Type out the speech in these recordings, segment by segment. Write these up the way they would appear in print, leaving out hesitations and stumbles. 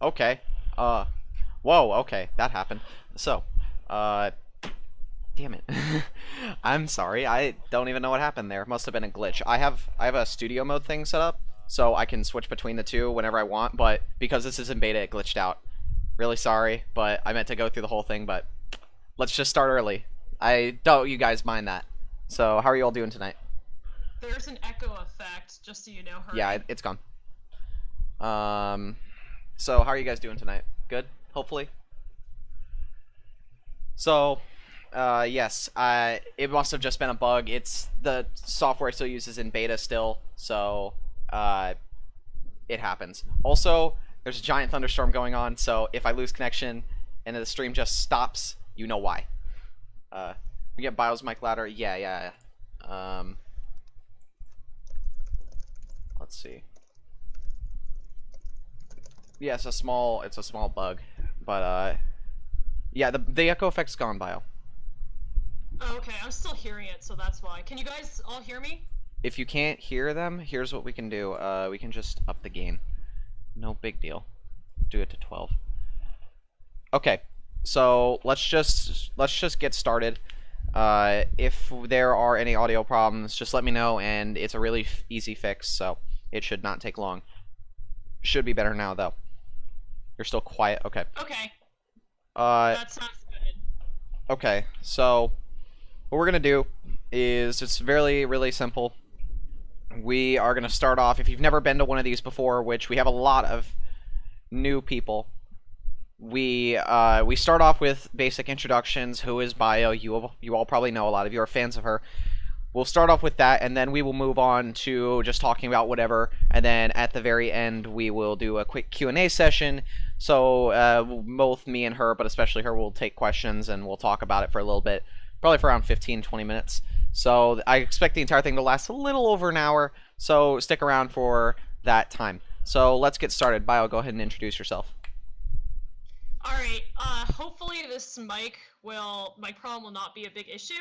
Okay. Whoa, okay, that happened. So, uh, damn it. I'm sorry. I don't even know what happened there. Must have been a glitch. I have a studio mode thing set up, so I can switch between the two whenever I want, but because this is in beta, it glitched out. Really sorry, but I meant to go through the whole thing, but let's just start early. I don't you guys mind that. So, how are you all doing tonight? There's an echo effect, just so you know, Yeah, Hurry. it's gone. Um, so how are you guys doing tonight? Good, hopefully. So, yes, it must have just been a bug. It's the software still uses in beta still, so uh, it happens. Also, there's a giant thunderstorm going on, so if I lose connection and the stream just stops, you know why. Uh, we get Bio's mic louder. Yeah, yeah. Let's see. Yeah, it's a small bug, but yeah, the echo effect's gone, Bio. Oh, okay, I'm still hearing it, so that's why. Can you guys all hear me? If you can't hear them, here's what we can do. We can just up the gain. No big deal. Do it to 12. Okay, so let's just get started. If there are any audio problems, just let me know, and it's a really easy fix, so it should not take long. Should be better now, though. You're still quiet. Okay. Okay, Uh, that sounds good. okay. So what we're gonna do is it's really simple. We are gonna start off. If you've never been to one of these before, which we have a lot of new people, we start off with basic introductions. Who is Bio? You all probably know, a lot of you are fans of her. We'll start off with that, and then we will move on to just talking about whatever, and then at the very end we will do a quick Q&A session. So both me and her, but especially her, will take questions and we'll talk about it for a little bit, probably for around 15-20 minutes. So I expect the entire thing to last a little over an hour, so stick around for that time. So let's get started. Bio, go ahead and introduce yourself. Alright, hopefully this mic problem will not be a big issue.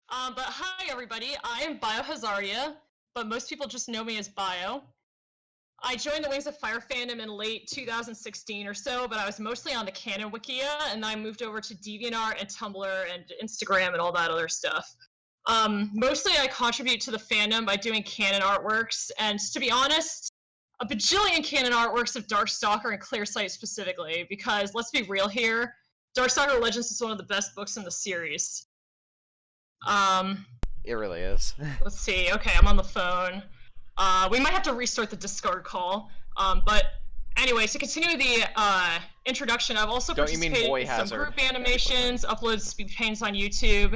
But hi everybody, I am Biohazardia, but most people just know me as Bio. I joined the Wings of Fire fandom in late 2016 or so, but I was mostly on the canon wikia, and then I moved over to DeviantArt and Tumblr and Instagram and all that other stuff. Mostly I contribute to the fandom by doing canon artworks, and to be honest, a bajillion canon artworks of Darkstalker and Clearsight specifically, because let's be real here, Darkstalker Legends is one of the best books in the series. Um, It really is. let's see. Okay, I'm on the phone. We might have to restart the Discord call. But anyway, to continue the introduction, I've also Don't you mean participated Boy in some Hazard? group animations, uploaded speed paints on YouTube,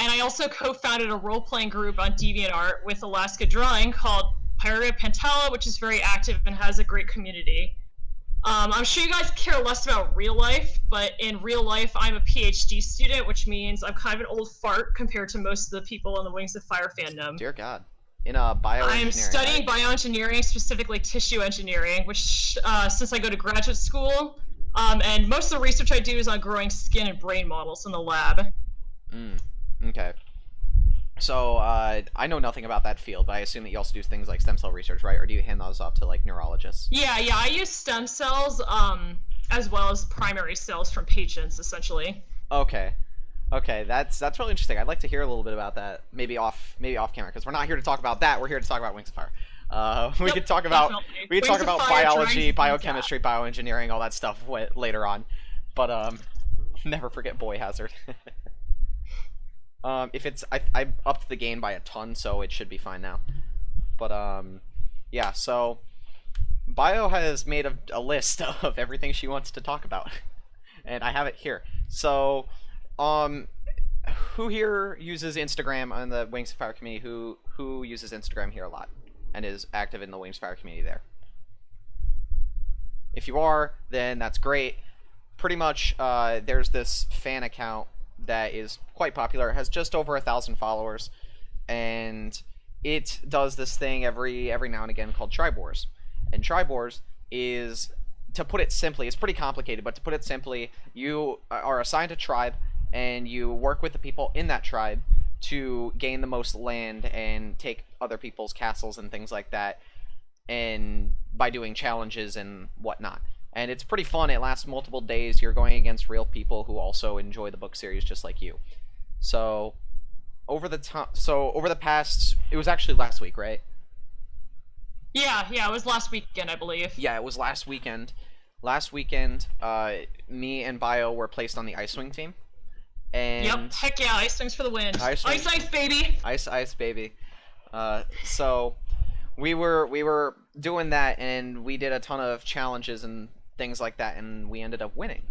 and I also co-founded a role-playing group on DeviantArt with Alaska Drawing called Pyria Pantala, which is very active and has a great community. I'm sure you guys care less about real life, but in real life, I'm a PhD student, which means I'm kind of an old fart compared to most of the people in the Wings of Fire fandom. Dear God. In I'm bioengineering, studying right? bioengineering, specifically tissue engineering, which, since I go to graduate school, and most of the research I do is on growing skin and brain models in the lab. Okay. So, I know nothing about that field, but I assume that you also do things like stem cell research, right? Or do you hand those off to, like, neurologists? Yeah, I use stem cells, as well as primary cells from patients, essentially. Okay. Okay, that's really interesting. I'd like to hear a little bit about that, maybe off camera, because we're not here to talk about that. We're here to talk about Wings of Fire. We Yep, could talk about definitely. we could talk Wings of about Fire, biology, Dragons, yeah. biochemistry, bioengineering, all that stuff later on. But never forget Boy Hazard. If it's I upped the gain by a ton, so it should be fine now. But yeah. So Bio has made a list of everything she wants to talk about, and I have it here. So, um, who here uses Instagram on the Wings of Fire community? Who uses Instagram here a lot and is active in the Wings of Fire community there? If you are, then that's great. Pretty much, there's this fan account that is quite popular. It has just over 1,000 followers, and it does this thing every now and again called Tribe Wars. And Tribe Wars is, to put it simply, it's pretty complicated, but to put it simply, you are assigned a tribe, and you work with the people in that tribe to gain the most land and take other people's castles and things like that, and by doing challenges and whatnot. and it's pretty fun. It lasts multiple days. You're going against real people who also enjoy the book series just like you. So over the past, it was actually last week, right? Yeah, it was last weekend, I believe. Yeah, it was last weekend. Last weekend, me and Bio were placed on the Icewing team. And Yep, heck yeah, Ice Wings for the win. Ice Ice, baby! Ice, baby. So we were doing that, and we did a ton of challenges and things like that, and we ended up winning.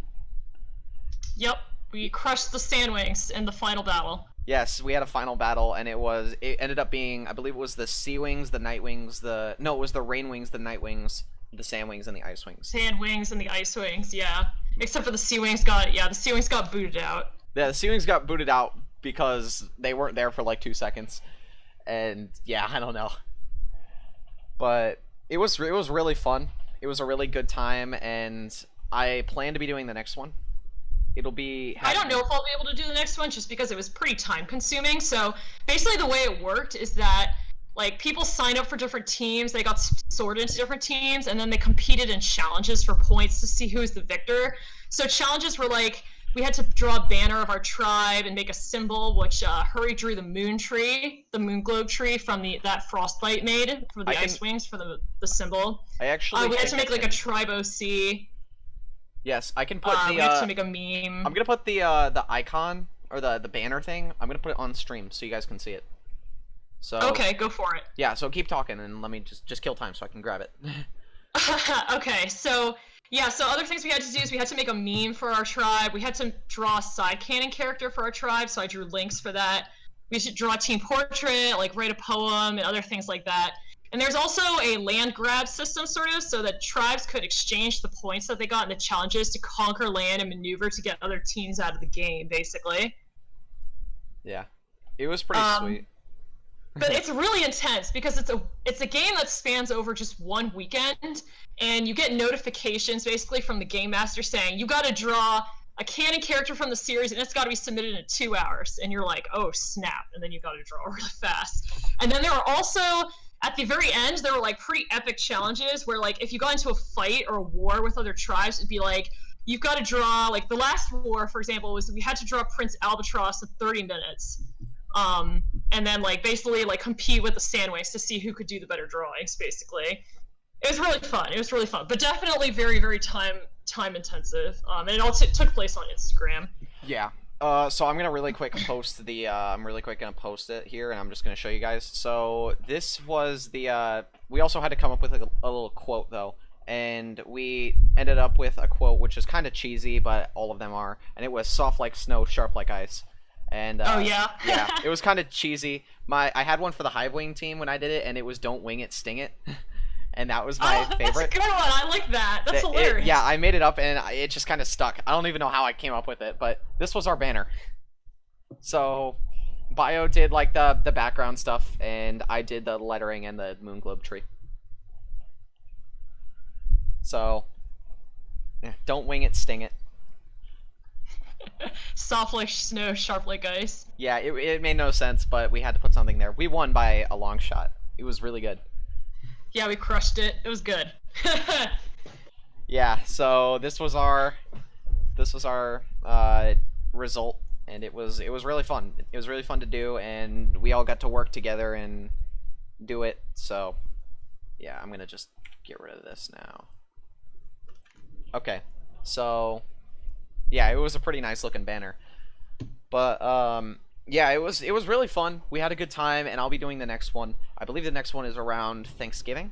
Yep, we crushed the Sandwings in the final battle. Yes, we had a final battle, and it ended up being, I believe it was the Sea Wings, the Night Wings, it was the Rain Wings, the Night Wings, the Sand Wings, and the Ice Wings. Sand Wings and the Ice Wings, yeah. Except for the Sea Wings the Sea Wings got booted out. Yeah, the Sea Wings got booted out because they weren't there for like 2 seconds, and yeah, I don't know. But it was really fun. It was a really good time, and I plan to be doing the next one. It'll be. I don't know if I'll be able to do the next one just because it was pretty time consuming. So basically the way it worked is that like people signed up for different teams, they got sorted into different teams, and then they competed in challenges for points to see who's the victor. So challenges were like we had to draw a banner of our tribe and make a symbol, which Hurry drew the moon globe tree from that Frostbite made for the Ice Wings for the symbol. I actually. We had to make like a tribe OC. Yes, I can put we have to make a meme. I'm gonna put the icon or the banner thing. I'm gonna put it on stream so you guys can see it. So okay, go for it. Yeah, so keep talking and let me just kill time so I can grab it. Okay, so yeah, so other things we had to do is we had to make a meme for our tribe. We had to draw a side canon character for our tribe, so I drew links for that. We should draw a team portrait, like write a poem, and other things like that. And there's also a land grab system, sort of, so that tribes could exchange the points that they got in the challenges to conquer land and maneuver to get other teams out of the game, basically. Yeah, it was pretty sweet. But it's really intense because it's a game that spans over just one weekend, and you get notifications basically from the game master saying you got to draw a canon character from the series and it's got to be submitted in 2 hours, and you're like, oh snap, and then you got to draw really fast. And then there are also at the very end, there were like pretty epic challenges where like if you got into a fight or a war with other tribes, it'd be like you've got to draw, like the last war, for example, was we had to draw Prince Albatross in 30 minutes. And then like basically like compete with the Sandwings to see who could do the better drawings, basically. It was really fun. It was really fun, but definitely very, very time intensive. And it all took place on Instagram. Yeah. So I'm gonna really quick post the. I'm really quick gonna post it here, and I'm just gonna show you guys. So this was the. We also had to come up with a little quote though, and we ended up with a quote which is kind of cheesy, but all of them are, and it was soft like snow, sharp like ice. And oh yeah. Yeah, it was kind of cheesy. I had one for the Hivewing team when I did it, and it was don't wing it, sting it. And that was my favorite. That's a good one. I like that. That's hilarious. Yeah, I made it up and it just kind of stuck. I don't even know how I came up with it, but this was our banner. So, Bio did like the background stuff, and I did the lettering and the moon globe tree. So, yeah, don't wing it, sting it. Soft like snow, sharp like ice. Yeah, it made no sense, but we had to put something there. We won by a long shot. It was really good. Yeah, we crushed it. It was good. Yeah, so this was our result, and it was really fun. It was really fun to do, and we all got to work together and do it. So, yeah, I'm gonna just get rid of this now. Okay, so yeah, it was a pretty nice looking banner, but yeah, it was really fun. We had a good time, and I'll be doing the next one. I believe the next one is around Thanksgiving.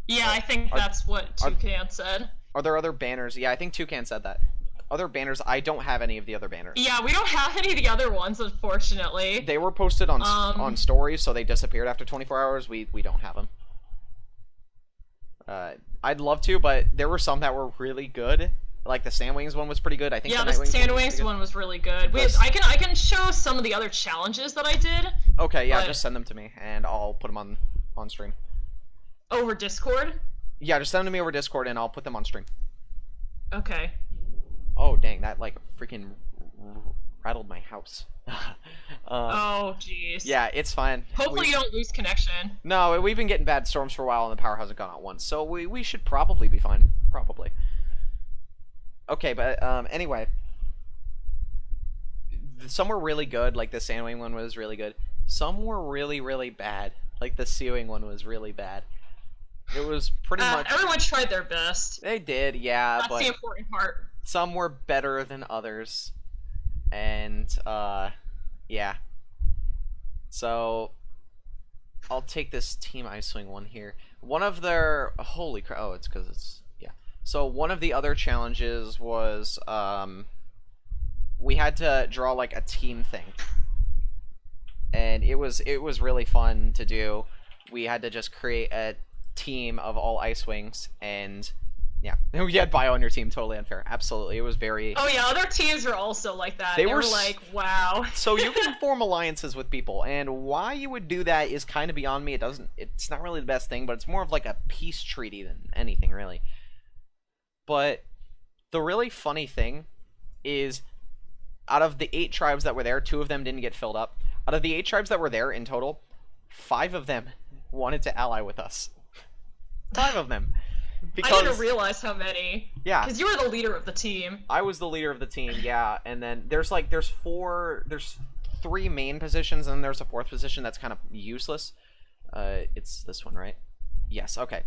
Yeah, I think that's what Toucan said. Are there other banners? Yeah, I think Toucan said that. Other banners, I don't have any of the other banners. Yeah, we don't have any of the other ones, unfortunately. They were posted on stories, so they disappeared after 24 hours. We don't have them. I'd love to, but there were some that were really good. Like the Sandwings one was pretty good. I think the Sandwings one was really good. I can show some of the other challenges that I did. Okay, yeah, just send them to me and I'll put them on stream. Over Discord? Yeah, just send them to me over Discord and I'll put them on stream. Okay. Oh dang, that like freaking rattled my house. Oh jeez. Yeah, it's fine. Hopefully you don't lose connection. No, we've been getting bad storms for a while and the power hasn't gone out once, so we should probably be fine. Probably. Okay, but anyway, some were really good. Like the sandwing one was really good. Some were really really bad. Like the sewing one was really bad. It was pretty much. Everyone tried their best. They did, yeah, That's but the important part. some were better than others, and yeah. So I'll take this Team Ice Wing one here. One of their holy crap! Oh, it's because it's yeah. So one of the other challenges was we had to draw like a team thing, and it was really fun to do. We had to just create a team of all Ice Wings, and yeah, you had Bio on your team. Totally unfair. Absolutely, it was very. Oh yeah, other teams were also like that. They They were were like, wow. So you can form alliances with people, and why you would do that is kind of beyond me. It's not really the best thing, but it's more of like a peace treaty than anything really. But the really funny thing is, out of the 8 tribes that were there, 2 of them didn't get filled up. Out of the 8 tribes that were there in total, 5 of them wanted to ally with us. 5 of them. Because I didn't realize how many. Yeah. Because you were the leader of the team. I was the leader of the team, yeah, and then there's 3 main positions, and then there's a 4th position that's kind of useless. It's this one, right? Yes, okay.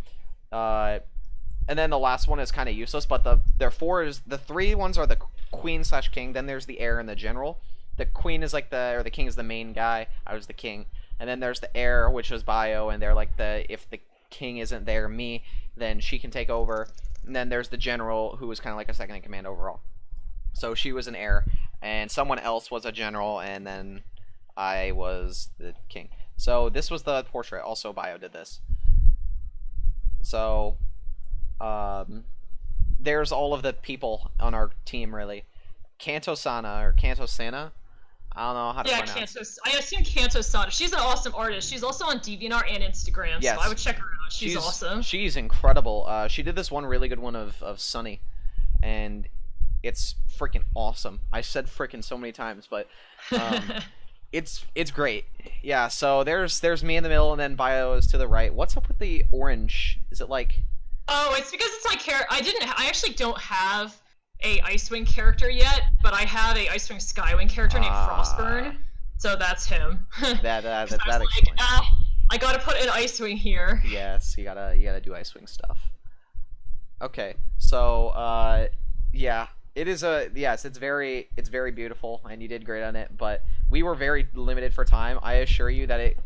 And then the last one is kind of useless, but the 3 ones are the queen/king, then there's the heir and the general. The queen is like the king is the main guy. I was the king. And then there's the heir, which was Bio, and they're like if the king isn't there, me, then she can take over. And then there's the general, who was kind of like a second in command overall. So she was an heir, and someone else was a general, and then I was the king. So this was the portrait. Also, Bio did this. So, there's all of the people on our team, really. Kanto-sana, or Kanto-sana? I don't know how to pronounce it. I assume Kanto-sana. She's an awesome artist. She's also on DeviantArt and Instagram, Yes. so I would check her out. She's awesome. She's incredible. She did this one really good one of Sunny, and it's freaking awesome. I said freaking so many times, but it's great. Yeah, so there's me in the middle, and then Bio is to the right. What's up with the orange? Is it like... Oh, it's because it's my character. I actually don't have a Icewing character yet, but I have a Icewing Skywing character named Frostburn, so that's him. That I was explains. like, I gotta put an Icewing here. Yes, you gotta do Icewing stuff. Okay, so yeah, it is yes, it's very beautiful, and you did great on it. But we were very limited for time. I assure you that it.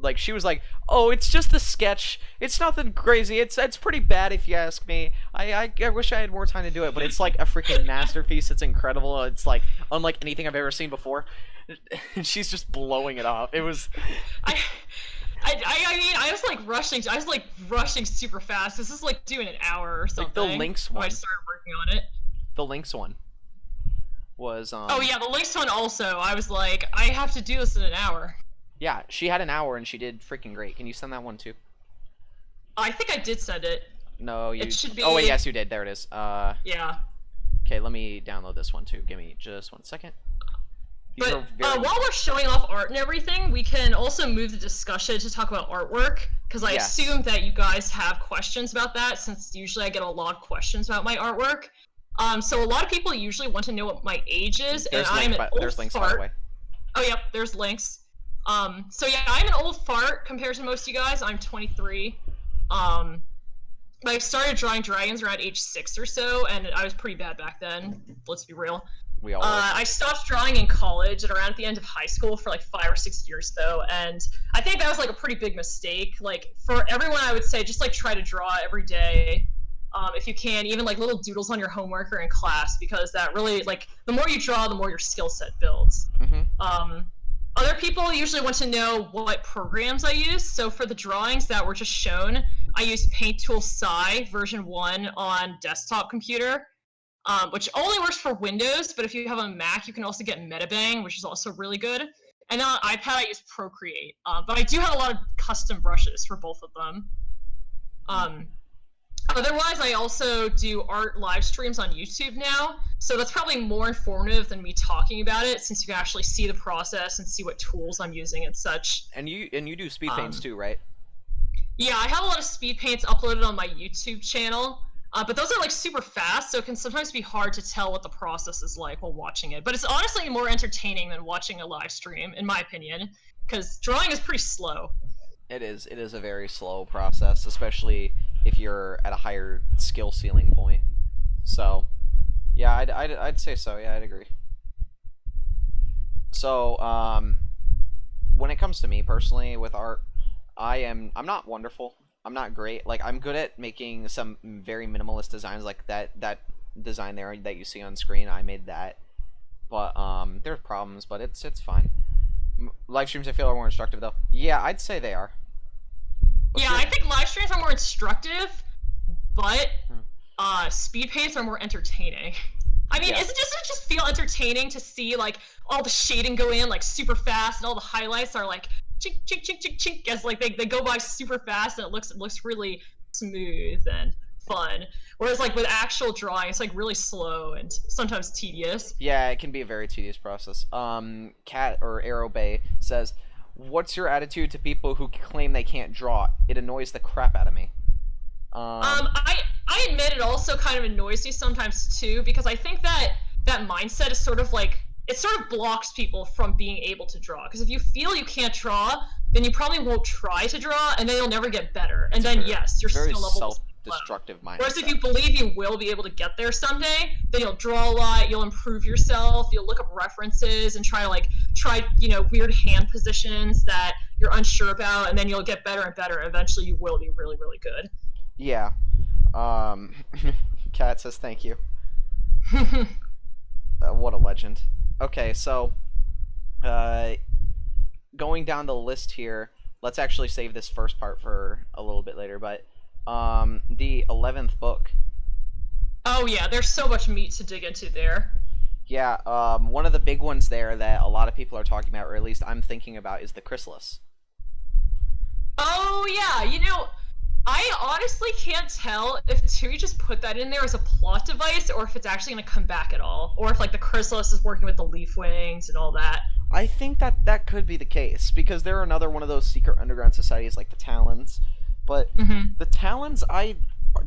Like, she was like, oh, it's just a sketch. It's nothing crazy. It's pretty bad if you ask me. I wish I had more time to do it, but it's like a freaking masterpiece. It's incredible. It's like unlike anything I've ever seen before. And she's just blowing it off. It was... I mean, I was like rushing super fast. This is like doing an hour or something. Like the Lynx one. I started working on it. The Lynx one was... Oh yeah, the Lynx one also. I was like, I have to do this in an hour. Yeah, she had an hour and she did freaking great. Can you send that one too? I think I did send it. No, you... It should be... Oh wait, yes you did. There it is. Yeah. Okay, let me download this one too. Give me just 1 second. But while we're showing off art and everything, we can also move the discussion to talk about artwork, because I assume that you guys have questions about that, since usually I get a lot of questions about my artwork. So a lot of people usually want to know what my age is, and I'm an old links, fart. by the way. Oh yep, there's links. So yeah, I'm an old fart compared to most of you guys. I'm 23. I started drawing dragons around age 6 or so, and I was pretty bad back then. Let's be real. We all I stopped drawing in college and around the end of high school for like 5 or 6 years though, and I think that was like a pretty big mistake. Like, for everyone, I would say just like try to draw every day, if you can, even like little doodles on your homework or in class, because that really, like, the more you draw, the more your skill set builds. Other people usually want to know what programs I use. So for the drawings that were just shown, I used Paint Tool Sci version 1 on desktop computer, which only works for Windows, but if you have a Mac, you can also get Metabang, which is also really good. And then on iPad, I use Procreate. But I do have a lot of custom brushes for both of them. Otherwise, I also do art live streams on YouTube now, so that's probably more informative than me talking about it, since you can actually see the process and see what tools I'm using and such. And you do speed paints too, right? Yeah, I have a lot of speed paints uploaded on my YouTube channel. But those are like super fast, so it can sometimes be hard to tell what the process is like while watching it. But it's honestly more entertaining than watching a live stream, in my opinion, because drawing is pretty slow. It is. It is a very slow process, especially if you're at a higher skill ceiling point. So, yeah, I'd say so. Yeah, I'd agree. So, when it comes to me personally with art, I'm not wonderful. I'm not great. Like I'm good at making some very minimalist designs, like that design there that you see on screen. I made that, but there's problems, but it's fine. Live streams I feel are more instructive though. Yeah, I'd say they are. Yeah, I think live streams are more instructive, but speed paints are more entertaining. I mean, doesn't it just feel entertaining to see like all the shading go in like super fast and all the highlights are like chink chink chink chink chink as like they go by super fast and it looks really smooth and fun. Whereas like with actual drawing, it's like really slow and sometimes tedious. Yeah, it can be a very tedious process. Cat or Arrow Bay says, "What's your attitude to people who claim they can't draw? It annoys the crap out of me." I admit it also kind of annoys me sometimes too, because I think that that mindset is sort of like it sort of blocks people from being able to draw. Because if you feel you can't draw, then you probably won't try to draw, and then you'll never get better. And then yes, your skill level will self-destructive mindset. Whereas if you believe you will be able to get there someday, then you'll draw a lot, you'll improve yourself, you'll look up references and try weird hand positions that you're unsure about, and then you'll get better and better. Eventually, you will be really, really good. Yeah. Kat says thank you. What a legend. Okay, so going down the list here, let's actually save this first part for a little bit later, but the 11th book. Oh yeah, there's so much meat to dig into there. Yeah, one of the big ones there that a lot of people are talking about, or at least I'm thinking about, is the chrysalis. Oh yeah, I honestly can't tell if Tui just put that in there as a plot device, or if it's actually going to come back at all, or if like the chrysalis is working with the leaf wings and all that. I think that could be the case, because they're another one of those secret underground societies like the Talons, but the Talons, I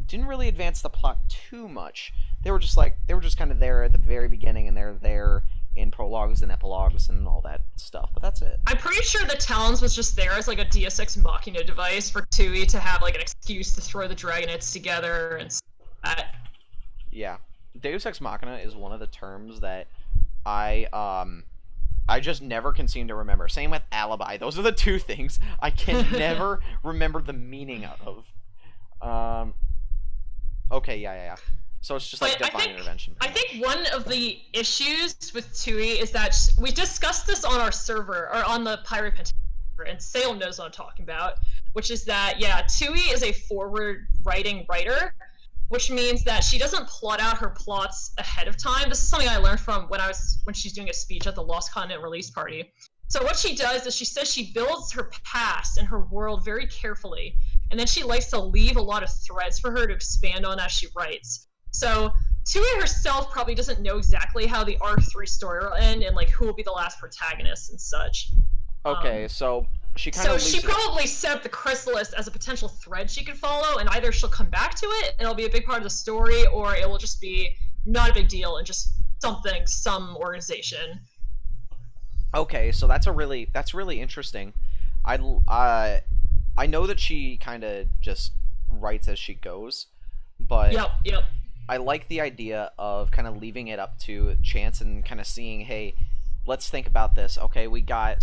didn't really advance the plot too much. They were just kind of there at the very beginning, and they're there in prologues and epilogues and all that stuff, but that's it. I'm pretty sure the Talons was just there as like a Deus Ex Machina device for Tui to have like an excuse to throw the Dragonets together and that. Yeah, Deus Ex Machina is one of the terms that I just never can seem to remember. Same with alibi. Those are the two things I can never remember the meaning of. Okay, yeah. So it's just like divine intervention. I think one of the issues with Tui is that we discussed this on our server, or on the Pirate Pentagon server, and Sale knows what I'm talking about, which is that, yeah, Tui is a forward-writing writer, which means that she doesn't plot out her plots ahead of time. This is something I learned from when she's doing a speech at the Lost Continent release party. So what she does is she says she builds her past and her world very carefully, and then she likes to leave a lot of threads for her to expand on as she writes. So Tui herself probably doesn't know exactly how the R3 story will end and like who will be the last protagonist and such. Okay, so she probably set up the chrysalis as a potential thread she could follow, and either she'll come back to it and it'll be a big part of the story, or it will just be not a big deal and just some organization. Okay, so that's really interesting. I know that she kind of just writes as she goes, but Yep. I like the idea of kind of leaving it up to chance and kind of seeing, hey, let's think about this. Okay, we got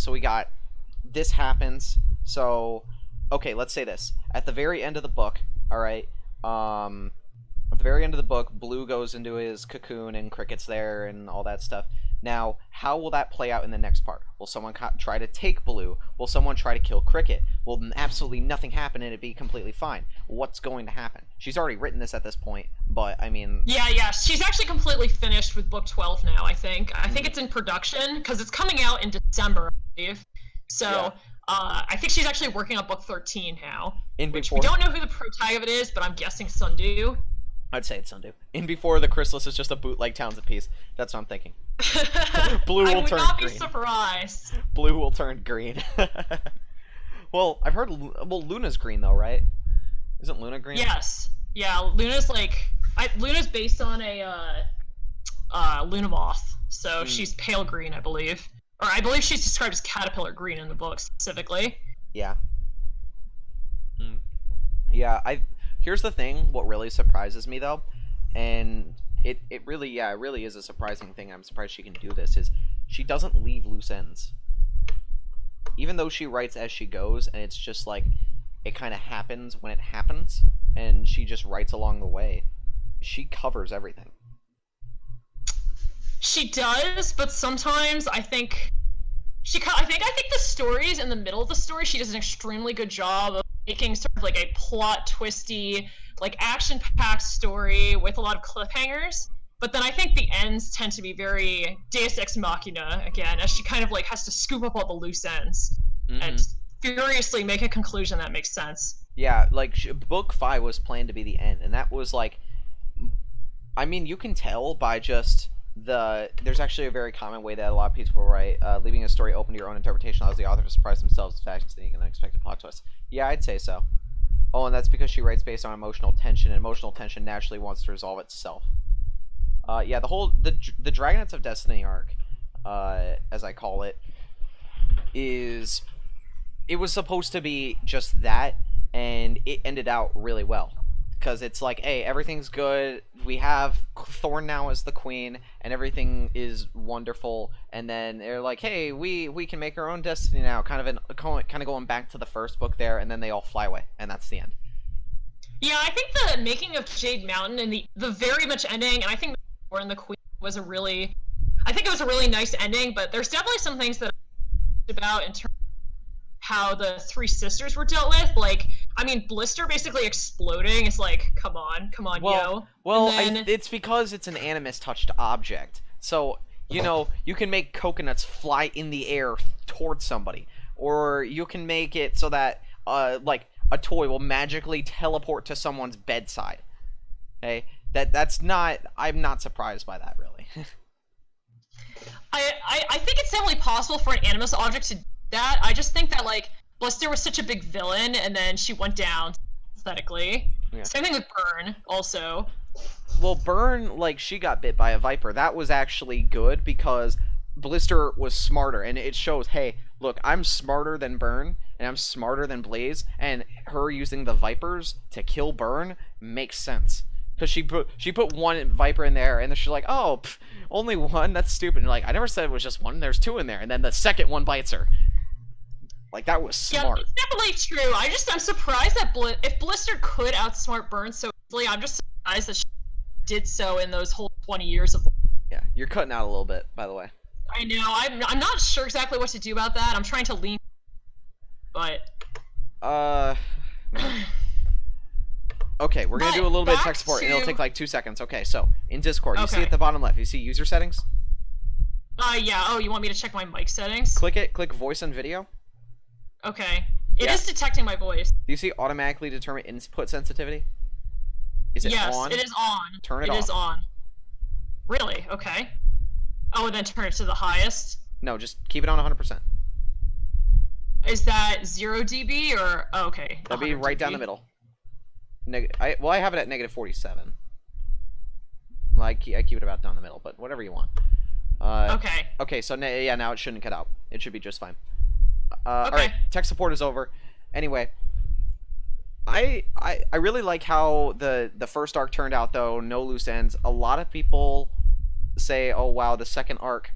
this happens. So, okay, let's say this. At the very end of the book, all right, at the very end of the book, Blue goes into his cocoon and Cricket's there and all that stuff. Now, how will that play out in the next part? Will someone try to take Blue? Will someone try to kill Cricket? Will absolutely nothing happen and it be completely fine? What's going to happen? She's already written this at this point, but I mean... Yeah, she's actually completely finished with book 12 now, I think. I think it's in production, because it's coming out in December, I believe. So, yeah. I think she's actually working on book 13 now. Which we don't know who the protagonist is, but I'm guessing Sundu. I'd say it's Sundu. In Before the Chrysalis is just a bootleg Townsend piece. That's what I'm thinking. Blue will turn green. I would not be surprised. Blue will turn green. Well, I've heard... Well, Luna's green, though, right? Isn't Luna green? Yes. Yeah, Luna's like Luna's based on a Luna moth, so she's pale green, I believe, or I believe she's described as caterpillar green in the book specifically. Yeah. Yeah, here's the thing, what really surprises me though, and it really, yeah, it really is a surprising thing. I'm surprised she can do this, is she doesn't leave loose ends. Even though she writes as she goes, and it's just like, it kind of happens when it happens, and she just writes along the way. She covers everything. She does, but sometimes I think I think the stories in the middle of the story, she does an extremely good job of making sort of like a plot twisty, like action-packed story with a lot of cliffhangers. But then I think the ends tend to be very Deus Ex Machina again, as she kind of like has to scoop up all the loose ends and furiously make a conclusion that makes sense. Yeah, like book 5 was planned to be the end, and that was like, I mean, you can tell by just there's actually a very common way that a lot of people write, leaving a story open to your own interpretation allows the author to surprise themselves with fascinating and unexpected plot twists. Yeah, I'd say so. Oh, and that's because she writes based on emotional tension, and emotional tension naturally wants to resolve itself. Yeah, the Dragonets of Destiny arc, as I call it, it was supposed to be just that, and it ended out really well. Because it's like, hey, everything's good. We have Thorn now as the queen, and everything is wonderful. And then they're like, hey, we can make our own destiny now. Kind of going back to the first book there, and then they all fly away, and that's the end. Yeah, I think the making of Jade Mountain and the very much ending, and I think Thorn and the Queen was a really nice ending. But there's definitely some things that I about in terms of how the three sisters were dealt with. Like, I mean, Blister basically exploding is like, come on, yo. Well, then... it's because it's an Animus-touched object. So, you know, you can make coconuts fly in the air towards somebody. Or you can make it so that, like, a toy will magically teleport to someone's bedside. Okay? That's not... I'm not surprised by that, really. I think it's definitely possible for an Animus object to do that. I just think that, like, Blister was such a big villain, and then she went down aesthetically. Yeah. Same thing with Burn, also. Well, Burn, like, she got bit by a viper. That was actually good because Blister was smarter, and it shows, hey, look, I'm smarter than Burn, and I'm smarter than Blaze, and her using the vipers to kill Burn makes sense. Because she put one viper in there, and then she's like, oh, only one? That's stupid. And like, I never said it was just one. There's two in there, and then the second one bites her. Like, that was smart. Yeah, it's definitely true. I'm surprised that if Blister could outsmart Burn so easily, I'm just surprised that she did so in those whole 20 years of... Yeah, you're cutting out a little bit, by the way. I know. I'm not sure exactly what to do about that. I'm trying to lean... But... Okay, we're going to do a little bit of tech support, and it'll take like 2 seconds. Okay, so, in Discord, you see at the bottom left, you see user settings? Yeah. Oh, you want me to check my mic settings? Click it, click voice and video. Okay. It is detecting my voice. Do you see automatically determine input sensitivity? Is it on? Yes, it is on. Turn it off. It is on. Really? Okay. Oh, and then turn it to the highest? No, just keep it on 100%. Is that 0 dB or... Oh, okay. That'd be right down the middle. I have it at negative 47. Well, I keep it about down the middle, but whatever you want. Okay. Okay, so yeah, now it shouldn't cut out. It should be just fine. Okay. Alright, tech support is over. Anyway, I really like how the first arc turned out, though. No loose ends. A lot of people say, oh wow, the second arc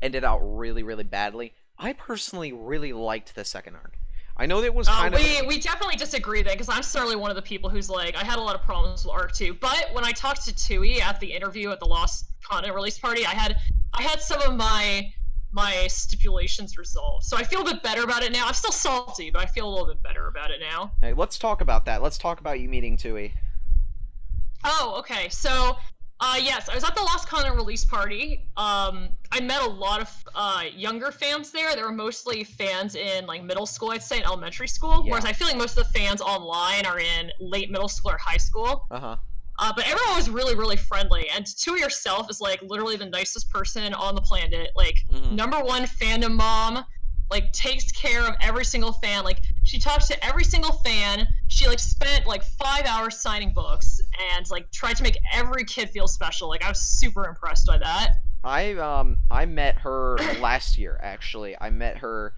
ended out really, really badly. I personally really liked the second arc. I know that it was kind of... We definitely disagree then, because I'm certainly one of the people who's like, I had a lot of problems with Arc 2, but when I talked to Tui at the interview at the Lost Continent release party, I had some of my stipulations resolved. So I feel a bit better about it now. I'm still salty, but I feel a little bit better about it now. Hey, let's talk about that. Let's talk about you meeting Tui. Oh, okay. So, yes, I was at the Lost Continent release party. I met a lot of younger fans there. They were mostly fans in like middle school, I'd say, and elementary school. Yeah. Whereas I feel like most of the fans online are in late middle school or high school. But everyone was really, really friendly. And Tui herself is like literally the nicest person on the planet. Like #1 fandom mom. Like takes care of every single fan. Like She talked to every single fan. She like spent like 5 hours signing books and like tried to make every kid feel special. Like I was super impressed by that. I met her last year actually. I met her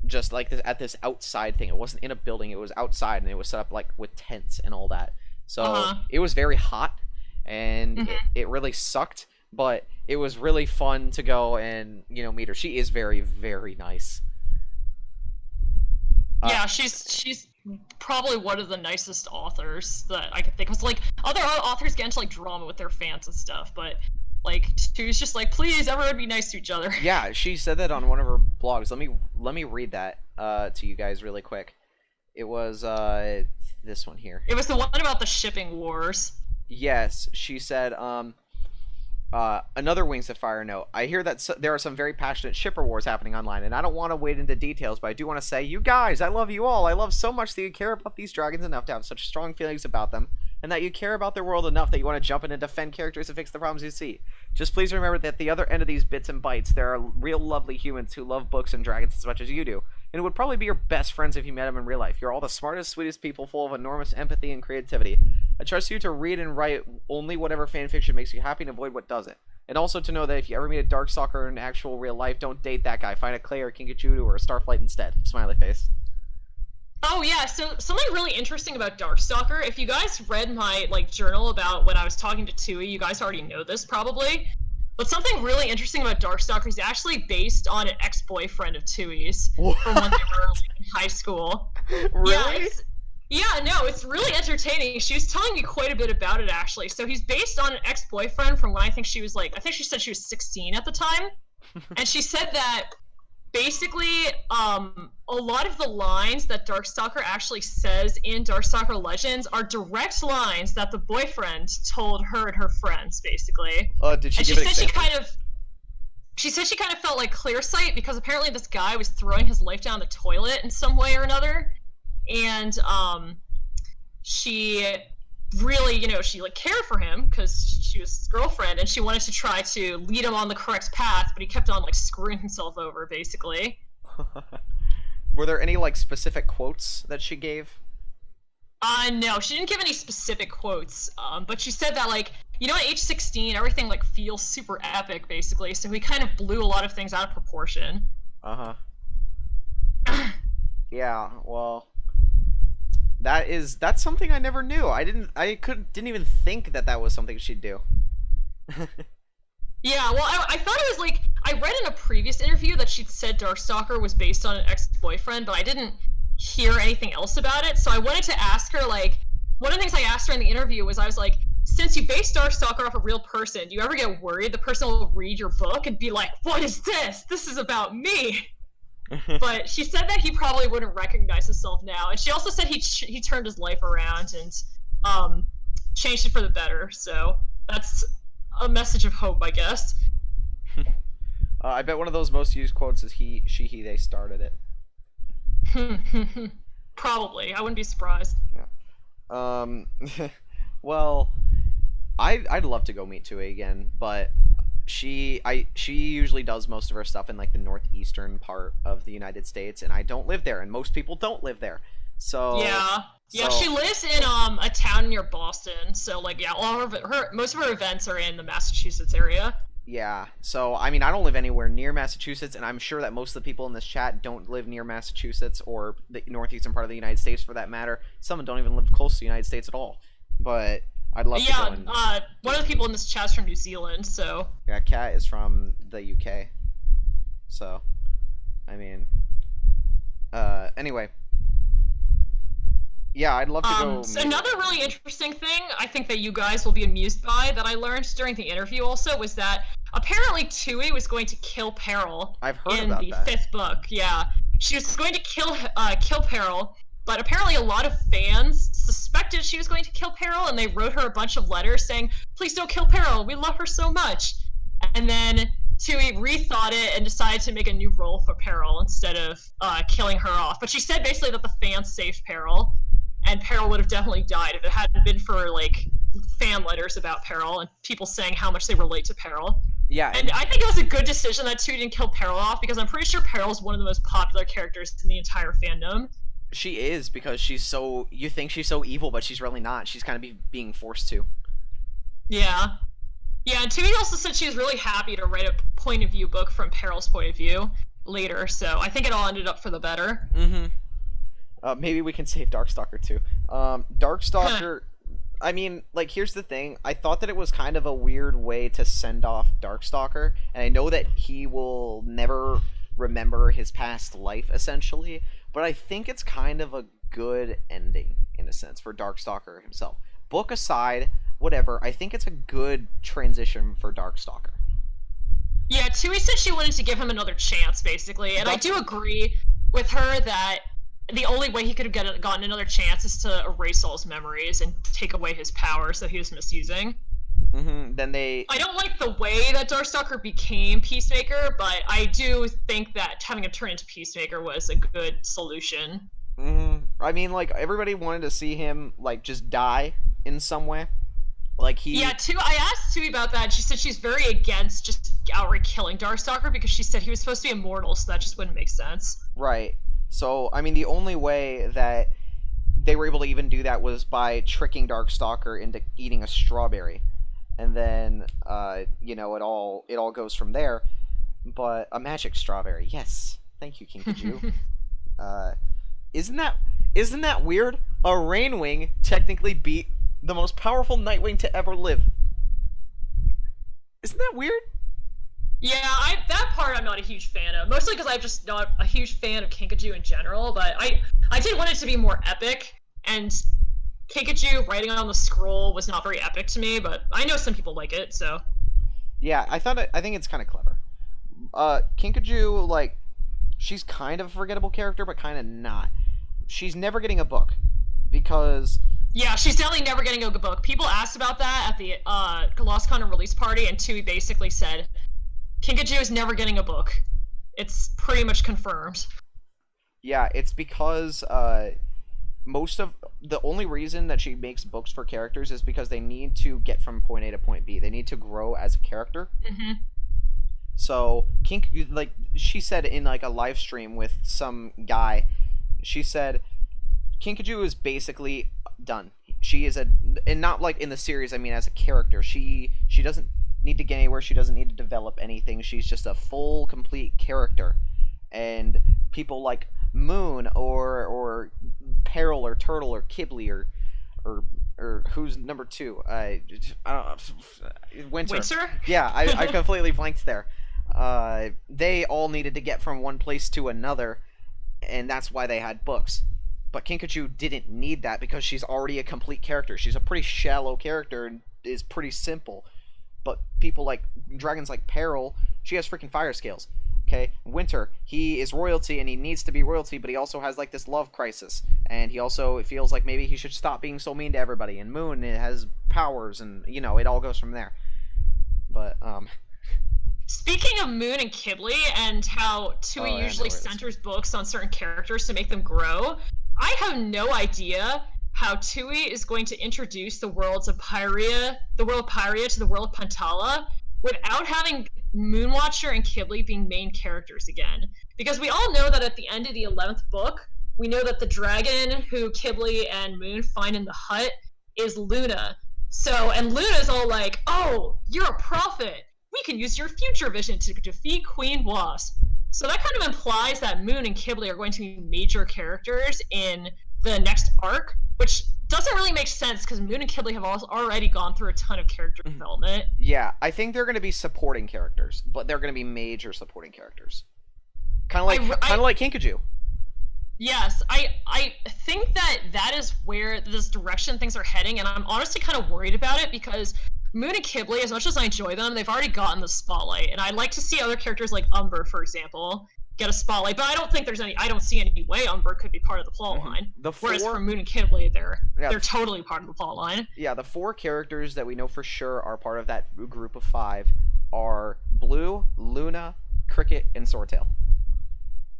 just like this at this outside thing. It wasn't in a building, it was outside, and it was set up like with tents and all that. So it was very hot, and it really sucked, but it was really fun to go and meet her. She is very, very nice. Yeah, she's probably one of the nicest authors that I can think of. Like other authors get into like drama with their fans and stuff, but like she was just like, please, everyone be nice to each other. Yeah, she said that on one of her blogs. Let me read that to you guys really quick. It was this one here. It was the one about the shipping wars. Yes, she said another Wings of Fire note. I hear that there are some very passionate shipper wars happening online, and I don't want to wade into details, but I do want to say, you guys, I love you all. I love so much that you care about these dragons enough to have such strong feelings about them, and that you care about their world enough that you want to jump in and defend characters and fix the problems you see. Just please remember that at the other end of these bits and bytes, there are real lovely humans who love books and dragons as much as you do, and would probably be your best friends if you met them in real life. You're all the smartest, sweetest people full of enormous empathy and creativity. I trust you to read and write only whatever fanfiction makes you happy and avoid what doesn't. And also to know that if you ever meet a Darkstalker in actual real life, don't date that guy. Find a Clay or a Kinkachudu or a Starflight instead. Smiley face. Oh yeah, so something really interesting about Darkstalker, if you guys read my like journal about when I was talking to Tui, you guys already know this probably. But something really interesting about Darkstalker is actually based on an ex-boyfriend of Tui's from when they were like, in high school. Really? Yeah, no, it's really entertaining. She was telling me quite a bit about it, actually. So he's based on an ex-boyfriend from when I think she said she was 16 at the time. And she said that basically a lot of the lines that Darkstalker actually says in Darkstalker Legends are direct lines that the boyfriend told her and her friends, basically. Did she give an example? She said she kind of felt like Clearsight because apparently this guy was throwing his life down the toilet in some way or another. And she really, she like cared for him because she was his girlfriend, and she wanted to try to lead him on the correct path, but he kept on like screwing himself over, basically. Were there any like specific quotes that she gave? No, she didn't give any specific quotes. But she said that like, at age 16, everything like feels super epic, basically. So he kind of blew a lot of things out of proportion. Yeah. Well. That's something I never knew. I didn't even think that was something she'd do. Yeah, well, I thought it was like, I read in a previous interview that she'd said Darkstalker was based on an ex-boyfriend, but I didn't hear anything else about it, so I wanted to ask her, like, one of the things I asked her in the interview was, I was like, since you base Darkstalker off a real person, do you ever get worried the person will read your book and be like, what is this? This is about me! But she said that he probably wouldn't recognize himself now, and she also said he turned his life around and changed it for the better. So that's a message of hope, I guess. I bet one of those most used quotes is he, they started it. Probably, I wouldn't be surprised. Yeah. Well, I'd love to go meet Tui again, but she usually does most of her stuff in like the northeastern part of the United States, and I don't live there, and most people don't live there. So yeah, she lives in a town near Boston. So like all of most of her events are in the Massachusetts area. Yeah. So I mean, I don't live anywhere near Massachusetts, and I'm sure that most of the people in this chat don't live near Massachusetts or the northeastern part of the United States for that matter. Some don't even live close to the United States at all. But I'd love to go. Yeah, one of the people in this chat's from New Zealand, so. Yeah, Kat is from the UK. So, I mean, anyway. Yeah, I'd love to go. So another really interesting thing I think that you guys will be amused by that I learned during the interview also was that apparently Tui was going to kill Peril. I've heard in about the that. 5th book. Yeah, she was going to kill Peril. But apparently a lot of fans suspected she was going to kill Peril, and they wrote her a bunch of letters saying, please don't kill Peril, we love her so much. And then Tui rethought it and decided to make a new role for Peril instead of killing her off. But she said basically that the fans saved Peril, and Peril would have definitely died if it hadn't been for, like, fan letters about Peril and people saying how much they relate to Peril. Yeah, And and I think it was a good decision that Tui didn't kill Peril off, because I'm pretty sure Peril's one of the most popular characters in the entire fandom. she is, because she's so, you think she's so evil, but she's really not. She's kind of being forced to. Yeah. Yeah, and Tui also said she was really happy to write a point of view book from Peril's point of view later, so I think it all ended up for the better. Mm-hmm. Maybe we can save Darkstalker too. Darkstalker. I mean, like, here's the thing. I thought that it was kind of a weird way to send off Darkstalker, and I know that he will never remember his past life, essentially, but I think it's kind of a good ending, in a sense, for Darkstalker himself. Book aside, whatever, I think it's a good transition for Darkstalker. Yeah, Tui said she wanted to give him another chance, basically, and I do agree with her that the only way he could have gotten another chance is to erase all his memories and take away his powers that he was misusing. Mm-hmm. Then I don't like the way that Darkstalker became Peacemaker, but I do think that having him turn into Peacemaker was a good solution. Mm-hmm. I mean, like, everybody wanted to see him, like, just die in some way. Like, he... Yeah, I asked Tui about that, and she said she's very against just outright killing Darkstalker, because she said he was supposed to be immortal, so that just wouldn't make sense. Right. So, I mean, the only way that they were able to even do that was by tricking Darkstalker into eating a strawberry. And then, it all goes from there. But a magic strawberry, yes. Thank you, Kinkajou. Isn't that weird? A Rainwing technically beat the most powerful Nightwing to ever live. Isn't that weird? Yeah, that part I'm not a huge fan of. Mostly because I'm just not a huge fan of Kinkajou in general, but I did want it to be more epic, and Kinkajou writing on the scroll was not very epic to me, but I know some people like it, so... Yeah, I think it's kind of clever. Kinkajou, like, she's kind of a forgettable character, but kind of not. She's never getting a book, because... Yeah, she's definitely never getting a book. People asked about that at the Lost Content release party, and Tui basically said, Kinkajou is never getting a book. It's pretty much confirmed. Yeah, it's because most of the only reason that she makes books for characters is because they need to get from point A to point B. They need to grow as a character. Mm-hmm. So like she said in like a live stream with some guy, she said Kinkajou is basically done. She is and not like in the series. I mean, as a character, she doesn't need to get anywhere. She doesn't need to develop anything. She's just a full, complete character. And people like Moon or Peril or Turtle or Kibble or who's number two? I don't know. Winter. Yeah, I completely blanked there. They all needed to get from one place to another, and that's why they had books. But Kinkajou didn't need that because she's already a complete character. She's a pretty shallow character and is pretty simple. But people like dragons like Peril, she has freaking fire scales. Okay, Winter, he is royalty and he needs to be royalty, but he also has like this love crisis, and he also feels like maybe he should stop being so mean to everybody. And Moon, it has powers, and it all goes from there. But speaking of Moon and Kibble and how Tui usually centers books on certain characters to make them grow, I have no idea how Tui is going to introduce the worlds of Pyria, the world of Pyria to the world of Pantala without having Moonwatcher and Kibble being main characters again. Because we all know that at the end of the 11th book, we know that the dragon who Kibble and Moon find in the hut is Luna. So, and Luna's all like, oh, you're a prophet. We can use your future vision to defeat Queen Wasp. So that kind of implies that Moon and Kibble are going to be major characters in the next arc, which doesn't really make sense because Moon and Kibble have already gone through a ton of character development. Yeah, I think they're going to be supporting characters, but they're going to be major supporting characters. Kind of like Kinkajou. Yes, I think that is where this direction things are heading, and I'm honestly kind of worried about it because Moon and Kibble, as much as I enjoy them, they've already gotten the spotlight, and I'd like to see other characters like Umber, for example, get a spotlight, but I don't see any way Umber could be part of the plotline. Whereas for Moon and Kibble, they're totally part of the plotline. Yeah, the 4 characters that we know for sure are part of that group of 5 are Blue, Luna, Cricket, and Swordtail.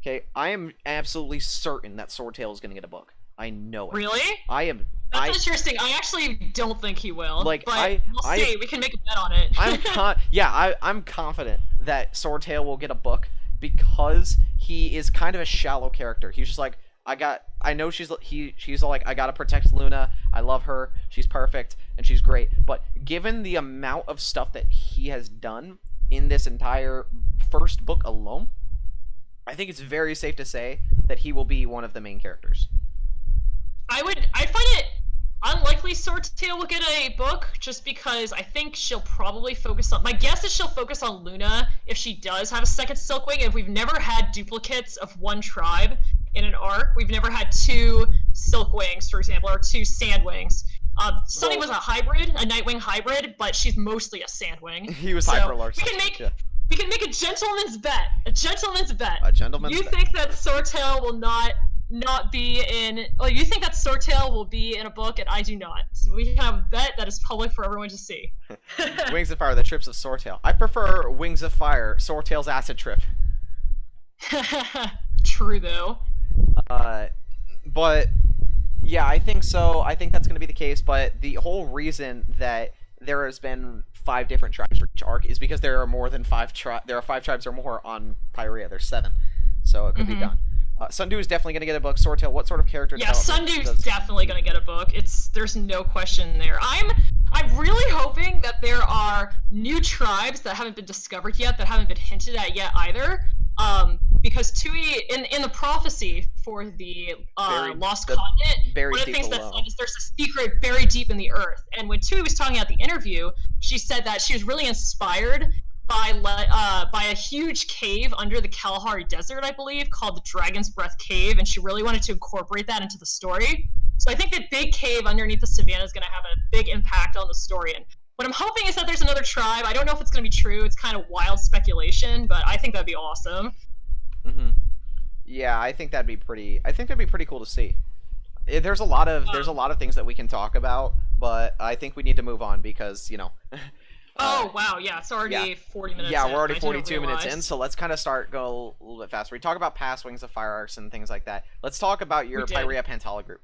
Okay, I am absolutely certain that Swordtail is going to get a book. I know it. Really? I am That's I interesting. I actually don't think he will, like but we'll I see. We can make a bet on it. I'm confident that Swordtail will get a book because he is kind of a shallow character. He's just like, I know she's like, I gotta protect Luna. I love her. She's perfect and she's great. But given the amount of stuff that he has done in this entire first book alone, I think it's very safe to say that he will be one of the main characters. I find it unlikely Swordtail will get a book just because I think she'll probably focus on. My guess is she'll focus on Luna if she does have a second Silkwing. If we've never had duplicates of one tribe in an arc, we've never had two Silkwings, for example, or two Sandwings. Sunny was a hybrid, a Nightwing hybrid, but she's mostly a Sandwing. He was so hyper large. We can make a gentleman's bet. A gentleman's bet. A gentleman's You bet. think that Swordtail will not be in. Oh, you think that Swordtail will be in a book, and I do not. So we have a bet that is public for everyone to see. Wings of Fire, the trips of Swordtail. I prefer Wings of Fire, Swordtail's acid trip. True though. But yeah, I think so. I think that's going to be the case. But the whole reason that there has been 5 different tribes for each arc is because there are more than 5 tribes. There are 5 tribes or more on Pyrea. There's 7, so it could be done. Sundew is definitely going to get a book. Swordtail, what sort of character? Yeah, Sundew's definitely going to get a book. There's no question there. I'm really hoping that there are new tribes that haven't been discovered yet, that haven't been hinted at yet either. Because Tui, in the prophecy for the Lost Continent, one of the things that said is there's a secret buried deep in the earth. And when Tui was talking at the interview, she said that she was really inspired by a huge cave under the Kalahari Desert, I believe, called the Dragon's Breath Cave, and she really wanted to incorporate that into the story. So I think that big cave underneath the savannah is going to have a big impact on the story. And what I'm hoping is that there's another tribe. I don't know if it's going to be true. It's kind of wild speculation, but I think that'd be awesome. Mm-hmm. Yeah, I think that'd be pretty cool to see. There's a lot of things that we can talk about, but I think we need to move on because, you know. Oh wow, yeah, it's already 40 minutes. Yeah, in. we're already 42 minutes in, so let's kind of go a little bit faster. We talk about past Wings of Fire arcs and things like that. Let's talk about your Pyrea Pantala group.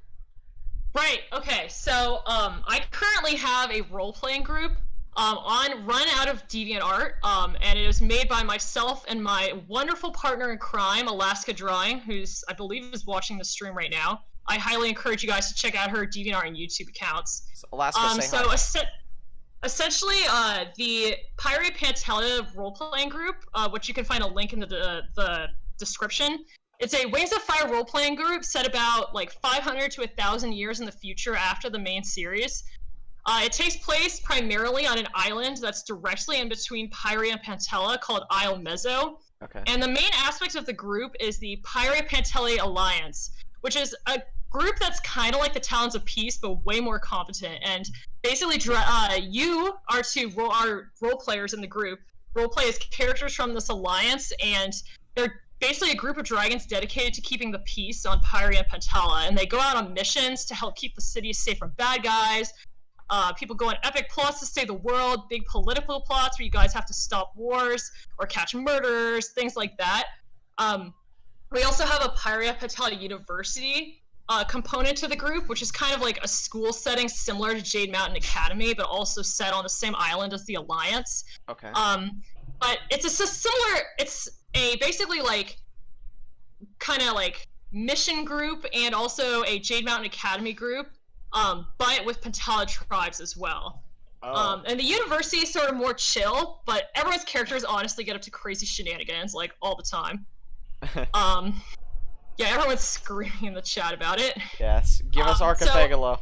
Right. Okay. So, I currently have a role-playing group run out of DeviantArt, and it is made by myself and my wonderful partner in crime, Alaska Drawing, who's I believe is watching the stream right now. I highly encourage you guys to check out her DeviantArt and YouTube accounts. So Alaska, say hi. Essentially, the Pyrea Pantala role-playing group, which you can find a link in the description. It's a Wings of Fire role-playing group set about like 500 to 1,000 years in the future after the main series. It takes place primarily on an island that's directly in between Pyrea and Pantala called Isle Mezzo. Okay. And the main aspect of the group is the Pyrea Pantala Alliance, which is a group that's kind of like the Talons of Peace, but way more competent. And basically, you are our role players in the group. Role play as characters from this alliance, and they're basically a group of dragons dedicated to keeping the peace on Pyrea and Pantala. And they go out on missions to help keep the cities safe from bad guys. People go on epic plots to save the world, big political plots where you guys have to stop wars or catch murderers, things like that. We also have a Pyrea Pantala University component to the group, which is kind of like a school setting similar to Jade Mountain Academy, but also set on the same island as the Alliance. Okay. But it's a basically like kind of like mission group and also a Jade Mountain Academy group, but with Pantala tribes as well. Oh. And the university is sort of more chill, but everyone's characters honestly get up to crazy shenanigans like all the time. Yeah, everyone's screaming in the chat about it. Yes, give us Archipelago.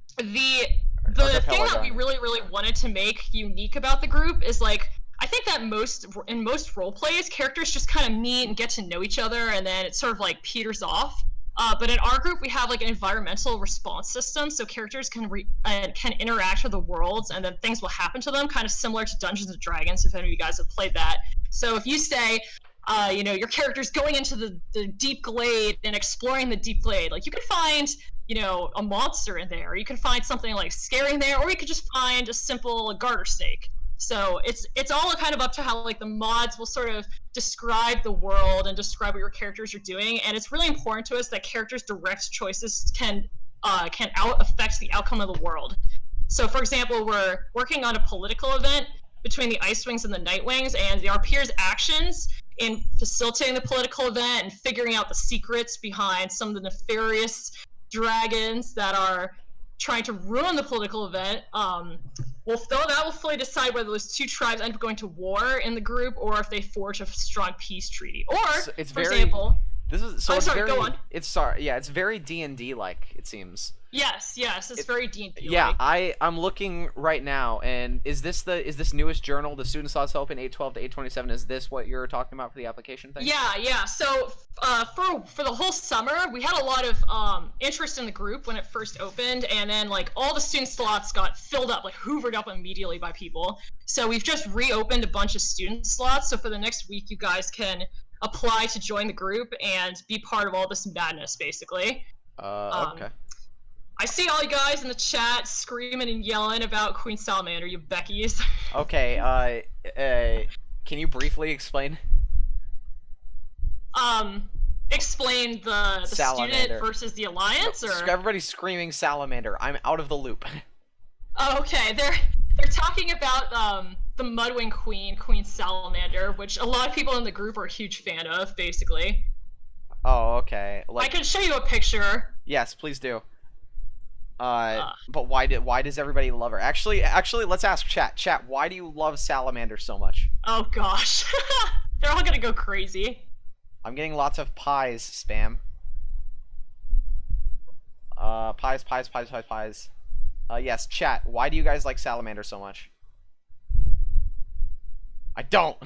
So the thing that we really, really wanted to make unique about the group is like, I think that in most role plays, characters just kind of meet and get to know each other, and then it sort of like peters off. But in our group, we have like an environmental response system, so characters can interact with the worlds, and then things will happen to them, kind of similar to Dungeons and Dragons, if any of you guys have played that. So if you say, your character's going into the deep glade and exploring the deep glade, like you could find, a monster in there, or you could find something like scary in there, or you could just find a simple garter snake. So it's all kind of up to how like the mods will sort of describe the world and describe what your characters are doing, and it's really important to us that characters' direct choices can affect the outcome of the world. So, for example, we're working on a political event between the Ice Wings and the Night Wings, and our peers' actions in facilitating the political event and figuring out the secrets behind some of the nefarious dragons that are trying to ruin the political event, will fully decide whether those two tribes end up going to war in the group or if they forge a strong peace treaty. Or, So it's for very, example, this is so I'm it's sorry, very go on. it's sorry yeah it's very D&D like, it seems. Yes, it's very D&D. Yeah, I'm looking right now, and is this newest journal, the Student Slots Open 812 to 827? Is this what you're talking about for the application thing? Yeah. So for the whole summer, we had a lot of interest in the group when it first opened, and then like all the student slots got filled up, like hoovered up immediately by people. So we've just reopened a bunch of student slots. So for the next week, you guys can apply to join the group and be part of all this madness, basically. Okay. I see all you guys in the chat screaming and yelling about Queen Salamander, you Beckies. Okay, can you briefly explain? Explain the student versus the alliance, or everybody's screaming salamander. I'm out of the loop. Oh, okay, they're talking about the Mudwing Queen Salamander, which a lot of people in the group are a huge fan of, basically. Oh, okay. I can show you a picture. Yes, please do. But why does everybody love her? Actually, let's ask chat. Chat, why do you love salamander so much? Oh gosh, they're all gonna go crazy. I'm getting lots of pies spam. Pies. Yes, chat. Why do you guys like salamander so much? I don't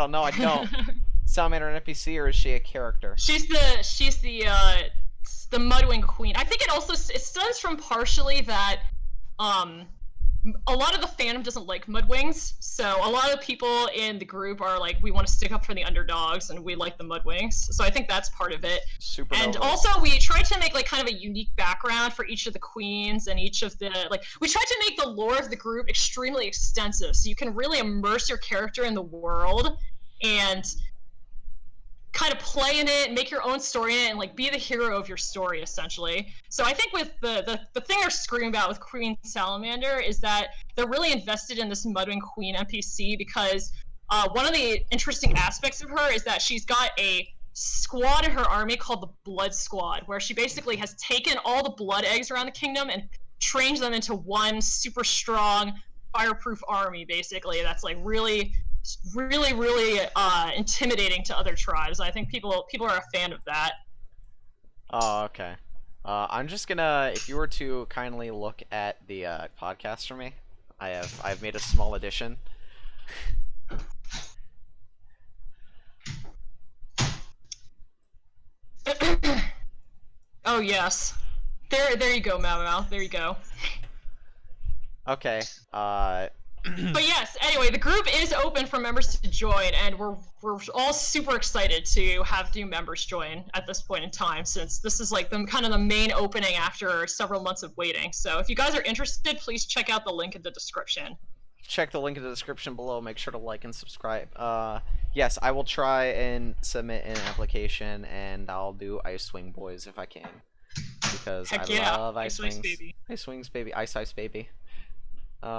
know. I don't. Salamander an NPC, or is she a character? She's the Mudwing Queen. I think it stems from partially that a lot of the fandom doesn't like Mudwings, so a lot of people in the group are like, we want to stick up for the underdogs and we like the Mudwings. So I think that's part of it. Super. And also we tried to make like kind of a unique background for each of the queens and each of the we tried to make the lore of the group extremely extensive so you can really immerse your character in the world and kind of play in it, make your own story in it, and like be the hero of your story, essentially. So I think with the thing they're screaming about with Queen Salamander is that they're really invested in this Mudwing Queen NPC because one of the interesting aspects of her is that she's got a squad in her army called the Blood Squad, where she basically has taken all the blood eggs around the kingdom and trained them into one super strong, fireproof army, basically, that's like really intimidating to other tribes. I think people are a fan of that. Oh, okay. I'm just gonna, if you were to kindly look at the podcast for me, I've made a small addition. Oh yes, there you go, Mau. There you go. Okay. But yes, anyway, the group is open for members to join, and we're all super excited to have new members join at this point in time, since this is like the main opening after several months of waiting. So if you guys are interested, please check out the link in the description. Check the link in the description below. Make sure to like and subscribe. Yes, I will try and submit an application, and I'll do Ice Wing Boys if I can, because I love Ice Wings. Baby. Ice Wings, baby. Ice baby. So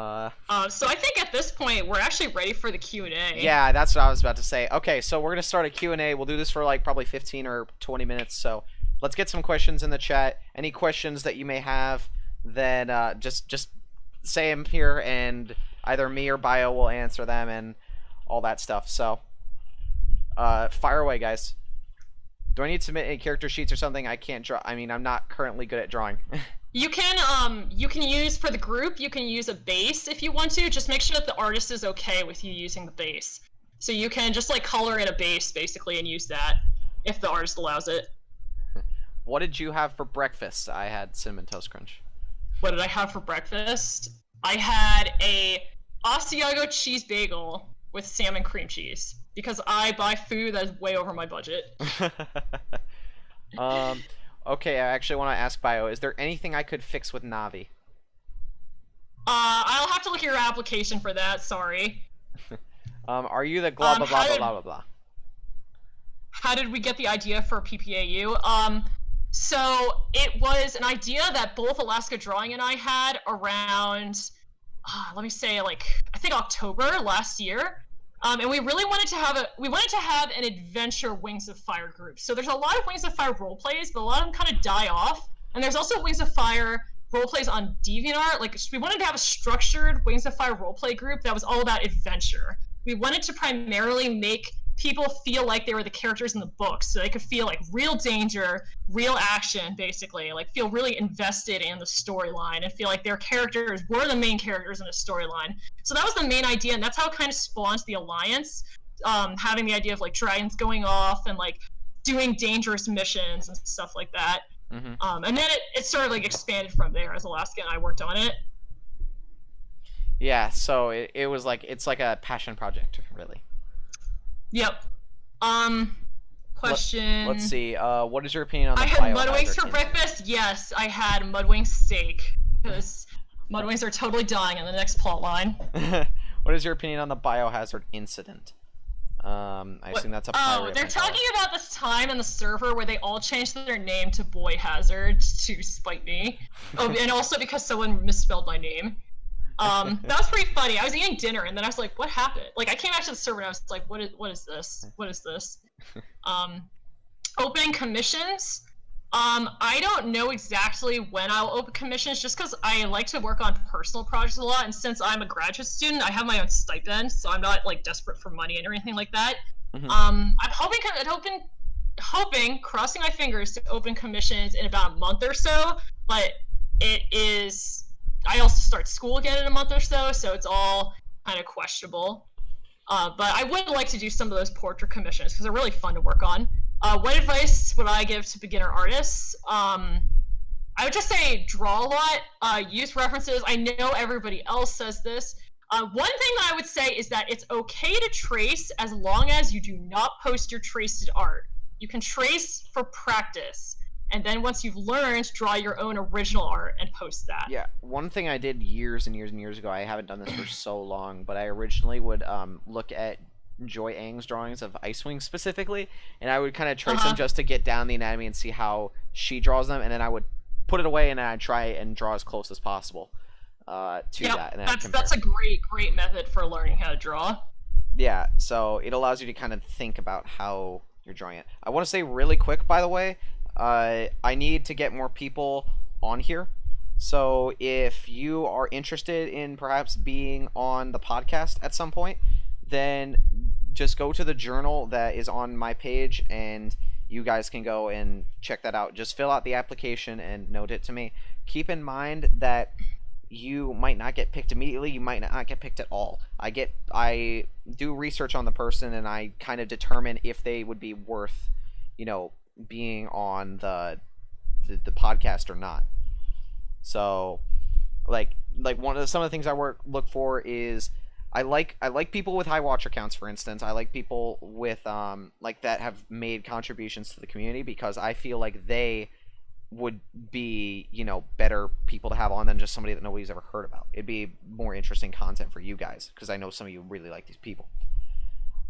I think at this point we're actually ready for the Q&A. Yeah, that's what I was about to say. Okay, so we're gonna start a Q&A. We'll do this for like probably 15 or 20 minutes. So let's get some questions in the chat. Any questions that you may have, then just say them here, and either me or Bio will answer them and all that stuff. So fire away, guys. Do I need to submit any character sheets or something? I can't draw. I mean, I'm not currently good at drawing. You can use, for the group, you can use a base if you want to. Just make sure that the artist is okay with you using the base. So you can just like color in a base basically and use that if the artist allows it. What did you have for breakfast? I had Cinnamon Toast Crunch. What did I have for breakfast? I had a Asiago cheese bagel with salmon cream cheese because I buy food that's way over my budget. Okay, I actually want to ask Bio, is there anything I could fix with Navi? I'll have to look at your application for that, sorry. Are you the blah blah blah blah blah blah? How did we get the idea for PPAU? So it was an idea that both Alaska Drawing and I had around, let me say, like I think October last year. And we really wanted to have an adventure Wings of Fire group. So there's a lot of Wings of Fire role plays, but a lot of them kind of die off. And there's also Wings of Fire role plays on DeviantArt. Like we wanted to have a structured Wings of Fire role play group that was all about adventure. We wanted to primarily make people feel like they were the characters in the book, so they could feel like real danger, real action, basically, like feel really invested in the storyline and feel like their characters were the main characters in the storyline. So that was the main idea, and that's how it kind of spawned the Alliance, having the idea of like dragons going off and like doing dangerous missions and stuff like that. Mm-hmm. And then it sort of like expanded from there as Alaska and I worked on it. Yeah, so it was like, it's like a passion project, really. Yep. Question. Let's see. What is your opinion on the I had mudwings for breakfast. Yes, I had mudwing steak because mudwings are totally dying in the next plot line. What is your opinion on the Biohazard incident? I assume that's a pirate. Oh, they're talking about this time in the server where they all changed their name to Boy Hazard to spite me. Oh, and also because someone misspelled my name. That was pretty funny. I was eating dinner and then I was like, what happened? Like I came back to the server and I was like, what is this? What is this? Opening commissions. I don't know exactly when I'll open commissions just because I like to work on personal projects a lot, and since I'm a graduate student, I have my own stipend, so I'm not like desperate for money or anything like that. Mm-hmm. I'm hoping, crossing my fingers, to open commissions in about a month or so, but I also start school again in a month or so it's all kind of questionable. But I would like to do some of those portrait commissions because they're really fun to work on. What advice would I give to beginner artists? I would just say draw a lot, use references. I know everybody else says this. One thing that I would say is that it's okay to trace as long as you do not post your traced art. You can trace for practice, and then once you've learned, draw your own original art and post that. Yeah, one thing I did years and years and years ago, I haven't done this for so long, but I originally would look at Joy Ang's drawings of Icewing specifically, and I would kind of trace them just to get down the anatomy and see how she draws them, and then I would put it away and then I'd try and draw as close as possible to that. And then that's a great method for learning how to draw. Yeah, so it allows you to kind of think about how you're drawing it. I want to say really quick, by the way, I need to get more people on here. So if you are interested in perhaps being on the podcast at some point, then just go to the journal that is on my page and you guys can go and check that out. Just fill out the application and note it to me. Keep in mind that you might not get picked immediately, you might not get picked at all. I do research on the person and I kind of determine if they would be worth, being on the podcast or not. So like some of the things I look for is I like people with high watcher counts, for instance. I like people with that have made contributions to the community, because I feel like they would be, better people to have on than just somebody that nobody's ever heard about. It'd be more interesting content for you guys, because I know some of you really like these people.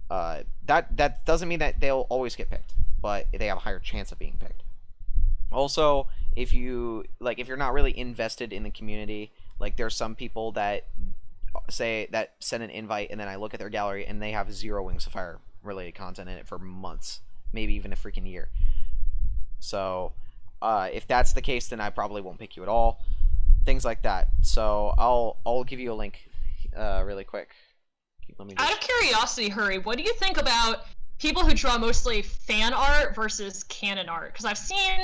That doesn't mean that they'll always get picked, but they have a higher chance of being picked. Also, if you're not really invested in the community, like there's some people that send an invite and then I look at their gallery and they have 0 Wings of Fire related content in it for months, maybe even a freaking year. So if that's the case, then I probably won't pick you at all. Things like that. So I'll give you a link really quick. Out of curiosity, Hurry, what do you think about people who draw mostly fan art versus canon art? Because I've seen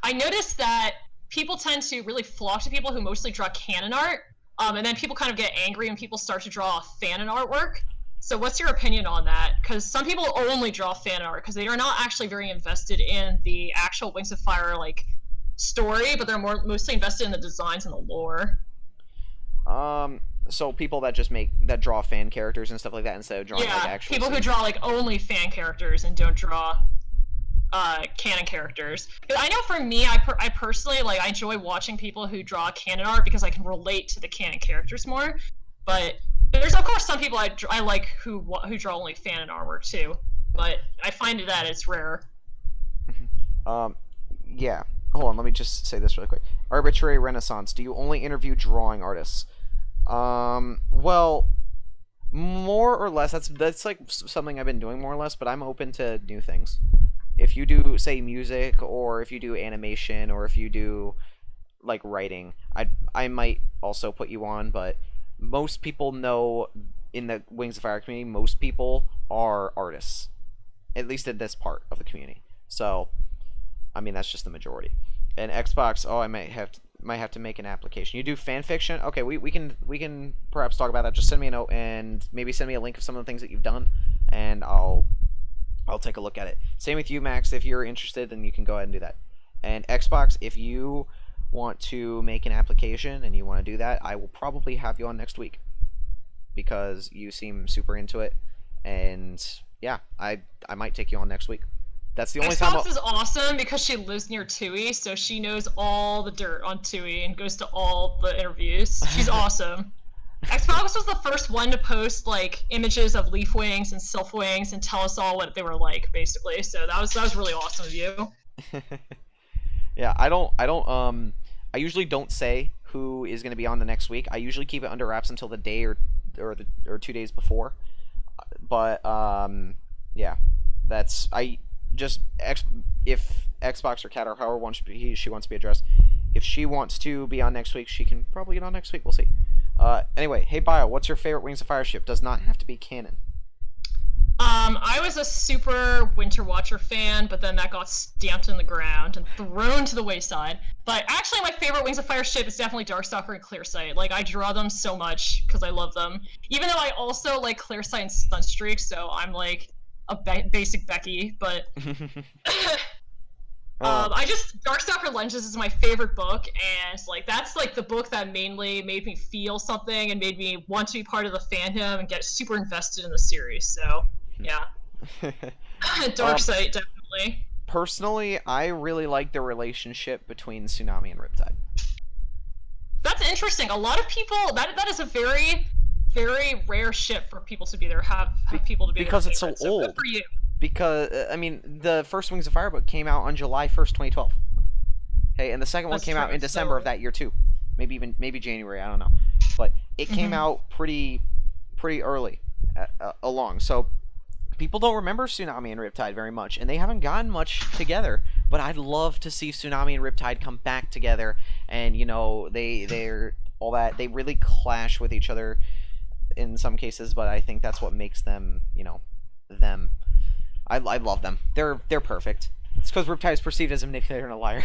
I noticed that people tend to really flock to people who mostly draw canon art, and then people kind of get angry when people start to draw fan and artwork. So what's your opinion on that? Because some people only draw fan art because they are not actually very invested in the actual Wings of Fire story, but they're mostly invested in the designs and the lore. So people that draw fan characters and stuff like that instead of drawing actual people who draw only fan characters and don't draw canon characters. Because I know for me, I personally I enjoy watching people who draw canon art because I can relate to the canon characters more. But there's of course some people I like who draw only fan and artwork too. But I find that it's rare. Um, yeah. Hold on, let me just say this really quick. Arbitrary Renaissance. Do you only interview drawing artists? Well, more or less. That's like something I've been doing more or less, but I'm open to new things. If you do say music, or if you do animation, or if you do like writing, I might also put you on. But most people know in the Wings of Fire community, most people are artists, at least in this part of the community. So I mean, that's just the majority. And Xbox, oh, I might have to make an application. You do fan fiction? Okay, we can perhaps talk about that. Just send me a note and maybe send me a link of some of the things that you've done, and I'll take a look at it. Same with you, Max. If you're interested, then you can go ahead and do that. And Xbox, if you want to make an application and you want to do that, I will probably have you on next week because you seem super into it. And yeah, I might take you on next week. That's the only time. Xbox is awesome because she lives near Tui, so she knows all the dirt on Tui and goes to all the interviews. She's awesome. Xbox was the first one to post like images of leaf wings and sylph wings and tell us all what they were like, basically. So that was really awesome of you. Yeah, I usually don't say who is going to be on the next week. I usually keep it under wraps until the day or 2 days before. But yeah, that's I just if Xbox or Cat or however she wants to be addressed, if she wants to be on next week, she can probably get on next week. We'll see. Anyway, hey Bio, what's your favorite Wings of Fire ship? Does not have to be canon. I was a super Winter Watcher fan, but then that got stamped in the ground and thrown to the wayside. But actually, my favorite Wings of Fire ship is definitely Darkstalker and Clearsight. Like, I draw them so much because I love them. Even though I also like Clearsight and Sunstreak, so I'm like a basic Becky, but I just Darkstalker Legends is my favorite book, and like that's like the book that mainly made me feel something and made me want to be part of the fandom and get super invested in the series. So yeah, Darkseid definitely. Personally, I really like the relationship between Tsunami and Riptide. That's interesting. A lot of people that is a very rare ship for people to be there have people to be because their it's so favorite, so old. good for you. Because I mean, the first Wings of Fire book came out on July 1st, 2012. Okay, and the second one That's came out true, in December of that year too, maybe January. I don't know, but it came out pretty early along. So people don't remember Tsunami and Riptide very much, and they haven't gotten much together. But I'd love to see Tsunami and Riptide come back together, and you know they're all that they really clash with each other in some cases, but I think that's what makes them, them. I love them. They're perfect. It's because Riptide is perceived as a manipulator and a liar.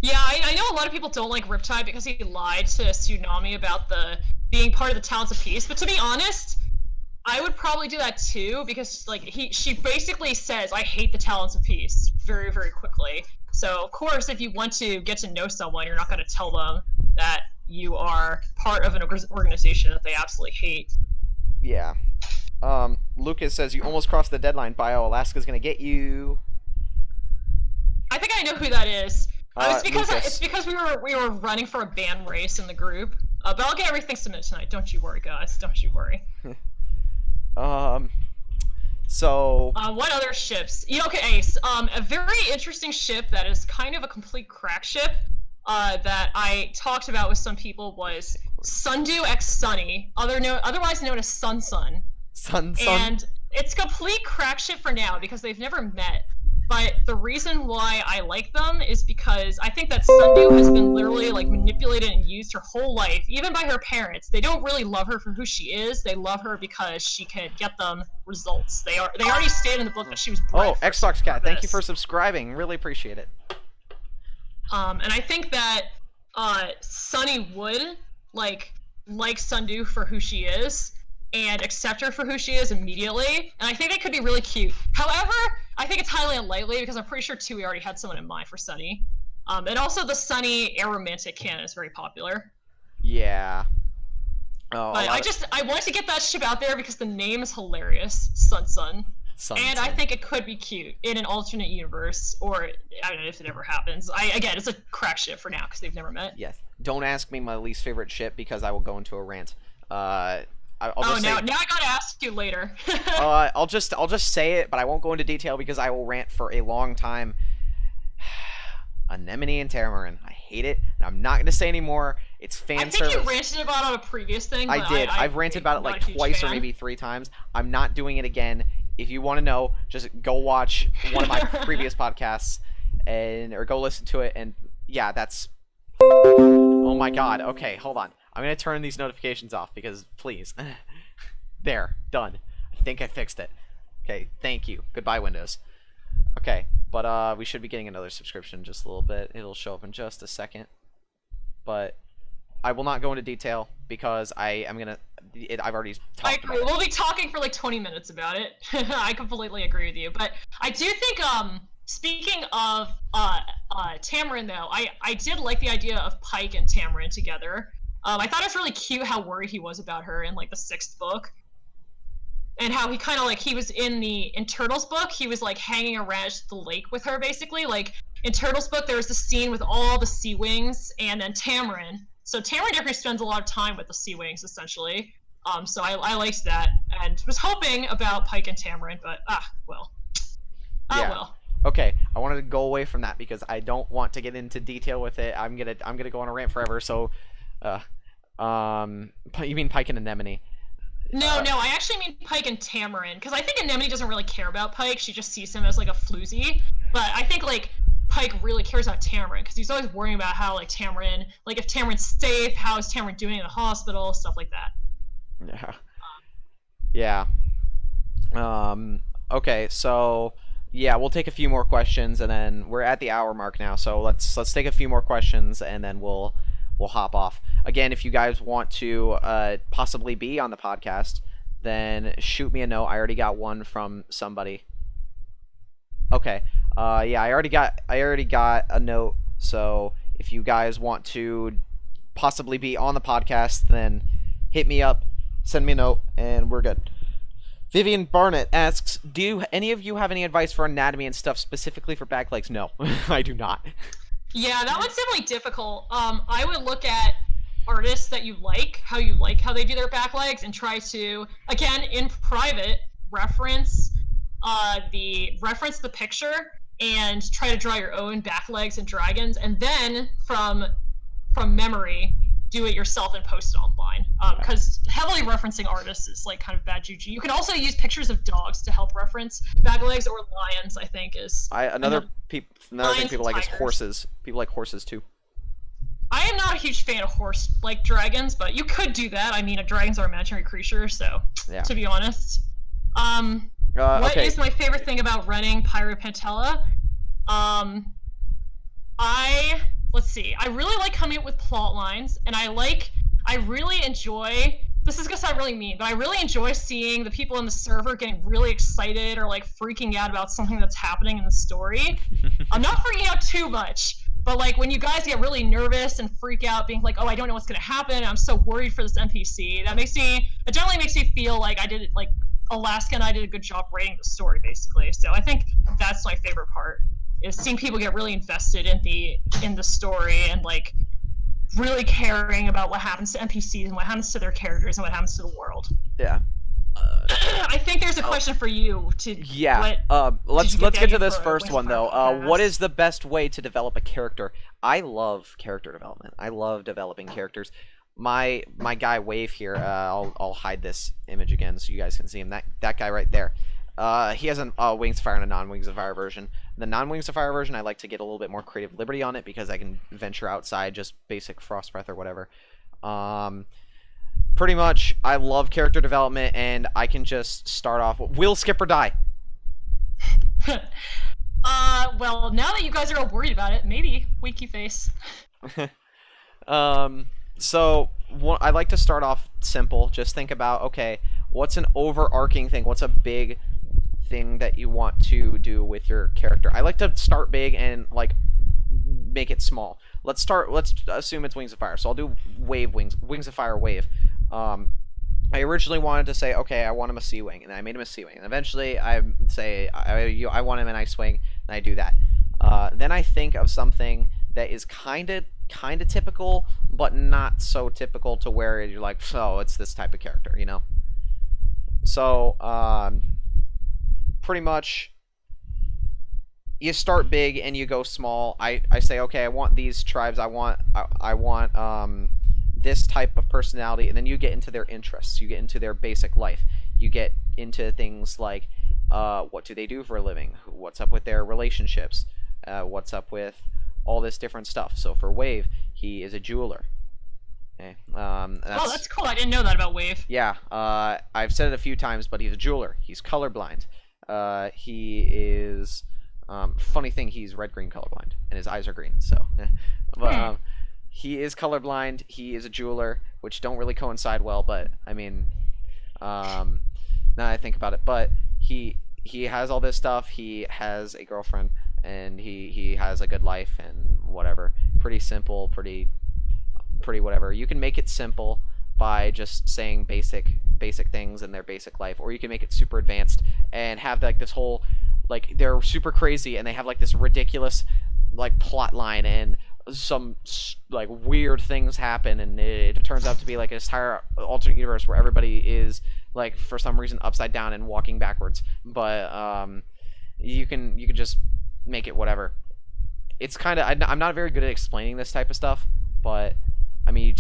Yeah, I know a lot of people don't like Riptide because he lied to Tsunami about the being part of the Talents of Peace. But to be honest, I would probably do that too because like she basically says I hate the Talents of Peace very very quickly. So of course, if you want to get to know someone, you're not going to tell them that you are part of an organization that they absolutely hate. Yeah. Lucas says you almost crossed the deadline. Bio Alaska's gonna get you. I think I know who that is. It's Lucas. because we were running for a band race in the group. But I'll get everything submitted tonight. Don't you worry, guys. Don't you worry. So. What other ships? Okay, Ace. A very interesting ship that is kind of a complete crack ship. That I talked about with some people was Sundew x Sunny, otherwise known as Sun. Sun. And it's complete crack shit for now because they've never met. But the reason why I like them is because I think that Sundew has been literally like manipulated and used her whole life, even by her parents. They don't really love her for who she is. They love her because she can get them results. They already stated in the book that she was bred for Xbox Cat, thank you for this. subscribing. Really appreciate it. And I think that Sunny would like Sundew for who she is and accept her for who she is immediately, and I think they could be really cute. However, I think it's highly unlikely because I'm pretty sure Tui already had someone in mind for Sunny. And also the Sunny aromantic canon is very popular. Yeah. Oh, but I wanted to get that ship out there because the name is hilarious, Sun. And I think it could be cute in an alternate universe, or I don't know if it ever happens. Again, it's a crack ship for now because they've never met. Yes. Don't ask me my least favorite ship because I will go into a rant. Now I gotta ask you later. I'll just say it, but I won't go into detail because I will rant for a long time. Anemone and Tamarin. I hate it, and I'm not gonna say anymore. It's I fan think you service. ranted about it on a previous thing, I but did. I I've ranted about it am not like a huge twice or fan. maybe 3 times. I'm not doing it again. If you want to know, just go watch one of my previous podcasts or go listen to it. And yeah, that's. Oh my god. Okay, hold on. I'm gonna turn these notifications off because please. There, done. I think I fixed it. Okay, thank you. Goodbye, Windows. Okay, but we should be getting another subscription in just a little bit. It'll show up in just a second. But I will not go into detail because I've already I talked agree. about it. We'll be talking for like 20 minutes about it. I completely agree with you. But I do think, speaking of Tamarin, though, I did like the idea of Pike and Tamarin together. I thought it was really cute how worried he was about her in like the 6th book. And how he kind of like, he was in Turtle's book, he was like hanging around the lake with her basically. Like in Turtle's book, there was the scene with all the Sea Wings and then Tamarin. So Tamarin definitely spends a lot of time with the Sea Wings essentially. So I liked that and was hoping about Pike and Tamarin, but well. Yeah. Well. Okay, I wanted to go away from that because I don't want to get into detail with it. I'm gonna go on a rant forever. So, you mean Pike and Anemone? No, I actually mean Pike and Tamarin, because I think Anemone doesn't really care about Pike. She just sees him as like a floozy. But I think like Pike really cares about Tamarin, because he's always worrying about how like Tamarin, like if Tamarin's safe, how is Tamarin doing in the hospital, stuff like that. Yeah. Okay, so yeah, we'll take a few more questions, and then we're at the hour mark now. So let's take a few more questions, and then we'll hop off. Again, if you guys want to possibly be on the podcast, then shoot me a note. I already got one from somebody. Okay. Yeah, I already got a note. So if you guys want to possibly be on the podcast, then hit me up, send me a note, and we're good. Vivian Barnett asks, do any of you have any advice for anatomy and stuff specifically for back legs? No, I do not. Yeah, that one's definitely difficult. I would look at artists that you like how they do their back legs, and try to, again, in private, reference the picture and try to draw your own back legs and dragons, and then from memory do it yourself and post it online, because heavily referencing artists is like kind of bad juju. You can also use pictures of dogs to help reference back legs, or lions, I think is another thing people like is horses. People like horses too. I am not a huge fan of horse-like dragons, but you could do that. I mean, dragons are imaginary creatures, so yeah. To be honest. What is my favorite thing about running Pirate Pantella? Let's see. I really like coming up with plot lines, and I really enjoy, this is gonna sound really mean, but I really enjoy seeing the people in the server getting really excited or like freaking out about something that's happening in the story. I'm not freaking out too much, but like when you guys get really nervous and freak out, being like, oh, I don't know what's gonna happen, I'm so worried for this NPC, it generally makes me feel like Alaska and I did a good job writing the story, basically. So I think that's my favorite part, is seeing people get really invested in the story and like really caring about what happens to NPCs and what happens to their characters and what happens to the world. Yeah. I think there's a question for you to. Yeah. Let's get to this first one though. What is the best way to develop a character? I love character development. I love developing characters. My guy Wave here. I'll hide this image again so you guys can see him. That guy right there. He has a Wings of Fire and a non-Wings of Fire version. The non-Wings of Fire version, I like to get a little bit more creative liberty on it because I can venture outside just basic Frost Breath or whatever. Pretty much, I love character development, and I can just start off with, will skip or die? Well, now that you guys are all worried about it, maybe Wiki Face. So, I like to start off simple. Just think about, okay, what's an overarching thing? What's a big thing that you want to do with your character? I like to start big and like make it small. Let's assume it's Wings of Fire. So I'll do Wings of Fire Wave. I originally wanted to say, okay, I want him a Sea Wing, and I made him a Sea Wing. And eventually, I say I want him an Ice Wing, and I do that. Then I think of something that is kind of typical, but not so typical to where you're like, oh, it's this type of character, you know. So pretty much, you start big and you go small. I say, okay, I want these tribes. I want this type of personality, and then you get into their interests. You get into their basic life. You get into things like what do they do for a living? What's up with their relationships? What's up with all this different stuff? So for Wave, he is a jeweler. Okay. Oh, that's cool. I didn't know that about Wave. Yeah. I've said it a few times, but he's a jeweler. He's colorblind. He is. Funny thing, he's red-green colorblind, and his eyes are green. So, but he is colorblind. He is a jeweler, which don't really coincide well. But I mean, now I think about it, but he has all this stuff. He has a girlfriend, and he has a good life and whatever. Pretty simple, pretty whatever. You can make it simple by just saying basic things in their basic life, or you can make it super advanced and have like this whole, like, they're super crazy and they have like this ridiculous like plot line, and some like weird things happen, and it turns out to be like an entire alternate universe where everybody is like for some reason upside down and walking backwards. But you can just make it whatever. It's kind of, I'm not very good at explaining this type of stuff, but I mean,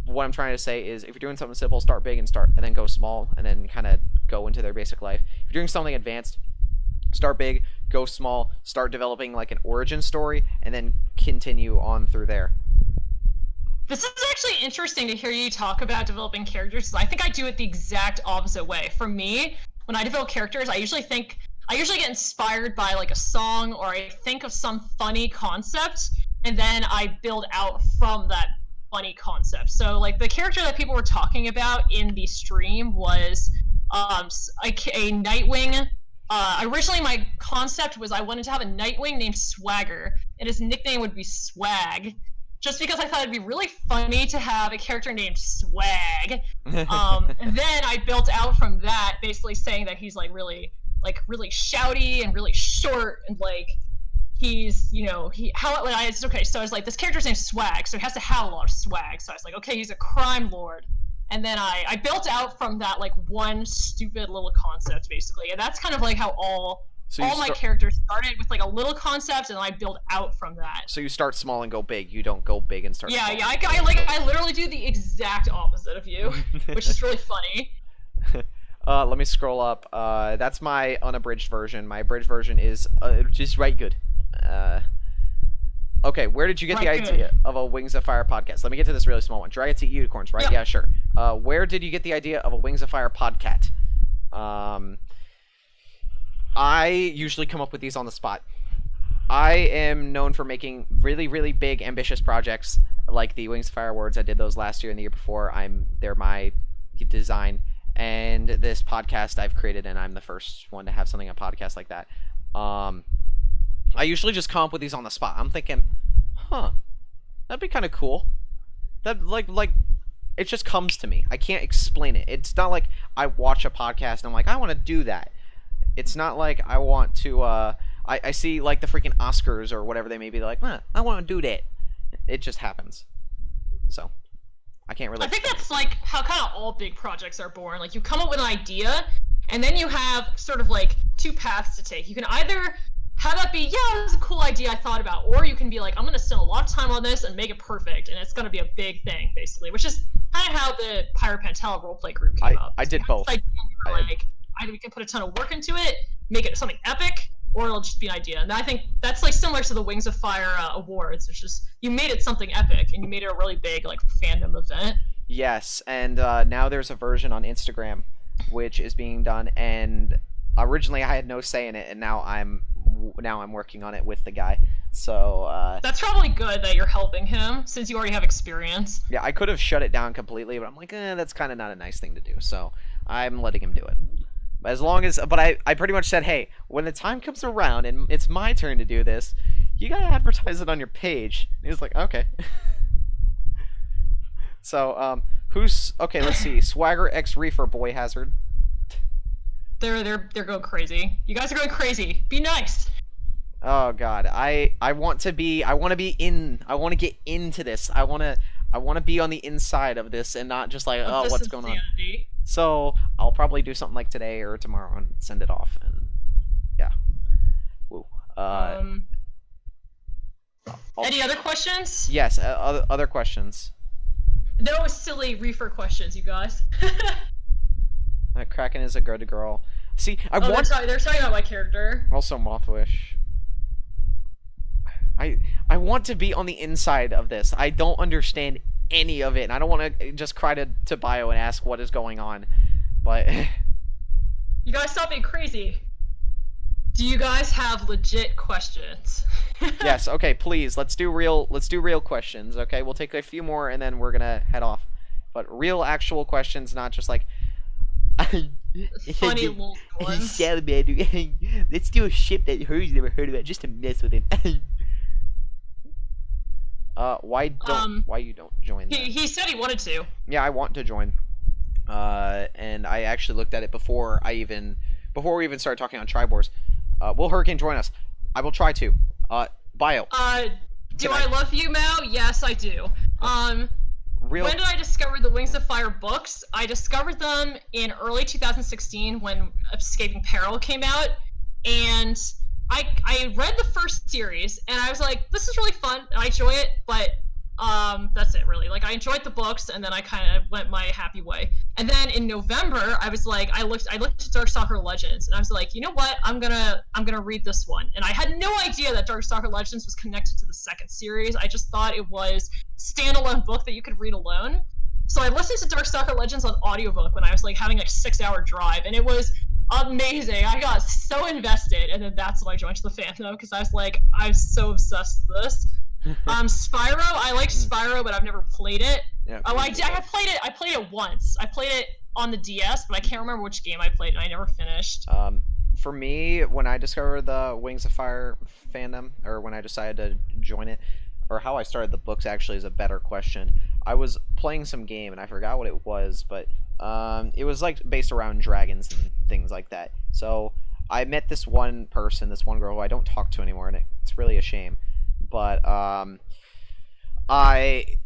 what I'm trying to say is, if you're doing something simple, start big and then go small, and then kind of go into their basic life. If you're doing something advanced, start big, go small, start developing like an origin story, and then continue on through there. This is actually interesting to hear you talk about developing characters. I think I do it the exact opposite way. For me, when I develop characters, I usually get inspired by like a song, or I think of some funny concept, and then I build out from that funny concept. So like the character that people were talking about in the stream was a Nightwing. Originally my concept was I wanted to have a Nightwing named Swagger, and his nickname would be Swag, just because I thought it'd be really funny to have a character named Swag. And then I built out from that, basically saying that he's like really shouty and really short, and like he's, okay, so I was like, this character's named Swag, so he has to have a lot of swag. So I was like, okay, he's a crime lord. And then I built out from that like one stupid little concept, basically. And that's kind of like how all my characters started, with like a little concept, and I build out from that. So you start small and go big. You don't go big and start small. Yeah, I literally do the exact opposite of you, which is really funny. Let me scroll up. That's my unabridged version. My abridged version is just right good. Okay, where did you get the idea of a Wings of Fire podcast? Let me get to this really small one. Dragons Eat Unicorns, right? Yep. Yeah, sure. Where did you get the idea of a Wings of Fire podcast? I usually come up with these on the spot. I am known for making really, really big, ambitious projects, like the Wings of Fire Awards. I did those last year and the year before. They're my design. And this podcast I've created, and I'm the first one to have something, a podcast like that. I usually just come up with these on the spot. I'm thinking, that'd be kind of cool. That like it just comes to me. I can't explain it. It's not like I watch a podcast and I'm like, I want to do that. It's not like I want to. I see like the freaking Oscars or whatever they may be, like, I want to do that. It just happens. So I can't really. I think that's like how kind of all big projects are born. Like, you come up with an idea, and then you have sort of like two paths to take. You can either have that be, yeah, this is a cool idea I thought about, or you can be like, I'm going to spend a lot of time on this and make it perfect, and it's going to be a big thing, basically, which is kind of how the Pyro Pantella roleplay group came up. I did both. Like, either we can put a ton of work into it, make it something epic, or it'll just be an idea. And I think that's like similar to the Wings of Fire awards. It's just, you made it something epic, and you made it a really big like fandom event. Yes, and now there's a version on Instagram which is being done, and originally I had no say in it, and now I'm working on it with the guy. So that's probably good that you're helping him, since you already have experience. Yeah, I could have shut it down completely, but I'm like, that's kind of not a nice thing to do. So I'm letting him do it. But I pretty much said, hey, when the time comes around and it's my turn to do this, you gotta advertise it on your page. And he was like, okay. So okay, let's see. Swagger X Reefer Biohazard. They're going crazy. You guys are going crazy. Be nice. Oh god, I want to get into this. I want to be on the inside of this and not just like, oh, what's going on. So I'll probably do something like today or tomorrow and send it off, and yeah. Woo. Uh, Any other questions? Yes, other questions. No silly reefer questions, you guys. Kraken is a good girl. See, I Oh, want. they're talking about my character. Also, Mothwish. I want to be on the inside of this. I don't understand any of it, and I don't want to just cry to Bio and ask what is going on. But You guys stop being crazy. Do you guys have legit questions? yes, okay, please, let's do real questions. Okay, we'll take a few more and then we're gonna head off. But real, actual questions, not just like Funny little ones. Salamander. Let's do a ship that Hurry's never heard about just to mess with him. Why you don't join that? He said he wanted to. Yeah, I want to join. And I actually looked at it before we even started talking on Tribors. Will Hurricane join us? I will try to. Bio. Do I love you, Mao? Yes, I do. When did I discover the Wings of Fire books? I discovered them in early 2016 when Escaping Peril came out, and I read the first series, and I was like, this is really fun, and I enjoy it, but that's it, really. Like, I enjoyed the books, and then I kind of went my happy way. And then in November, I was like, I looked at Darkstalker Legends, and I was like, you know what? I'm gonna read this one. And I had no idea that Darkstalker Legends was connected to the second series. I just thought it was standalone book that you could read alone. So I listened to Darkstalker Legends on audiobook when I was like having a 6-hour drive, and it was amazing. I got so invested, and then that's when I joined the fandom because I was like, I'm so obsessed with this. Spyro, I like Spyro, but I've never played it. Yeah, I played it. I played it once. I played it on the DS, but I can't remember which game I played, and I never finished. For me, when I discovered the Wings of Fire fandom, or when I decided to join it, or how I started the books actually is a better question. I was playing some game, and I forgot what it was, but it was like based around dragons and things like that. So I met this one person, this one girl who I don't talk to anymore, and it's really a shame. But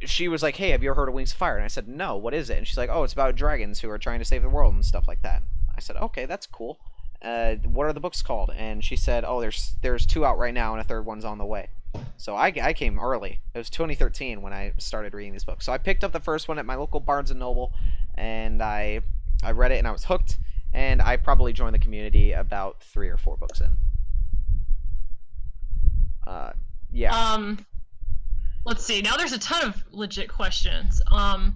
she was like, hey, have you ever heard of Wings of Fire? And I said, no, what is it? And she's like, oh, it's about dragons who are trying to save the world and stuff like that. I said, okay, that's cool. What are the books called? And she said, oh, there's 2 out right now and a 3rd one's on the way. So I came early. It was 2013 when I started reading these books. So I picked up the first one at my local Barnes & Noble, and I read it, and I was hooked, and I probably joined the community about 3 or 4 books in. Yeah. Let's see. Now there's a ton of legit questions.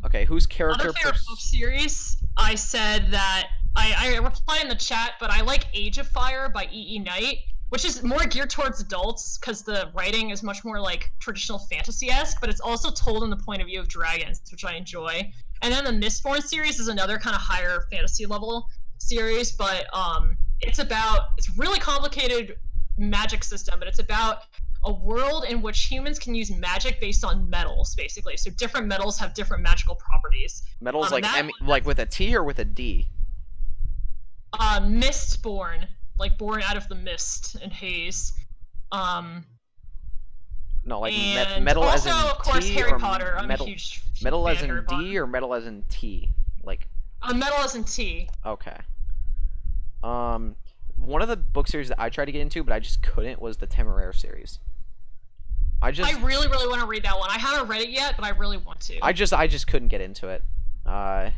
Okay, whose character? Other favorite book series. I said that I replied in the chat, but I like Age of Fire by E.E. Knight, which is more geared towards adults because the writing is much more like traditional fantasy-esque, but it's also told in the point of view of dragons, which I enjoy. And then the Mistborn series is another kind of higher fantasy level series, but it's really complicated magic system, but it's about a world in which humans can use magic based on metals, basically. So different metals have different magical properties. Metals like with a T or with a D? Mistborn, like born out of the mist and haze. No, like and metal also, as in of course, T Harry or Potter. I'm metal, a huge metal fan as of Harry in Potter. D or metal as in T? Like metal as in T. Okay. One of the book series that I tried to get into, but I just couldn't, was the Temeraire series. I really, really want to read that one. I haven't read it yet, but I really want to. I just couldn't get into it. I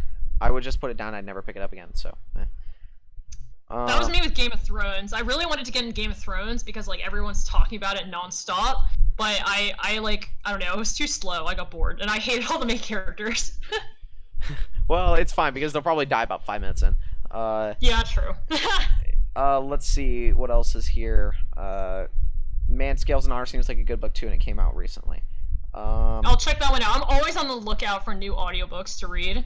would just put it down. I'd never pick it up again. So. That was me with Game of Thrones. I really wanted to get in Game of Thrones because like everyone's talking about it nonstop, but I don't know. It was too slow. I got bored, and I hated all the main characters. Well, it's fine because they'll probably die about 5 minutes in. Yeah, true. Let's see what else is here. Man, Scales and Honor seems like a good book too, and it came out recently. I'll check that one out. I'm always on the lookout for new audiobooks to read.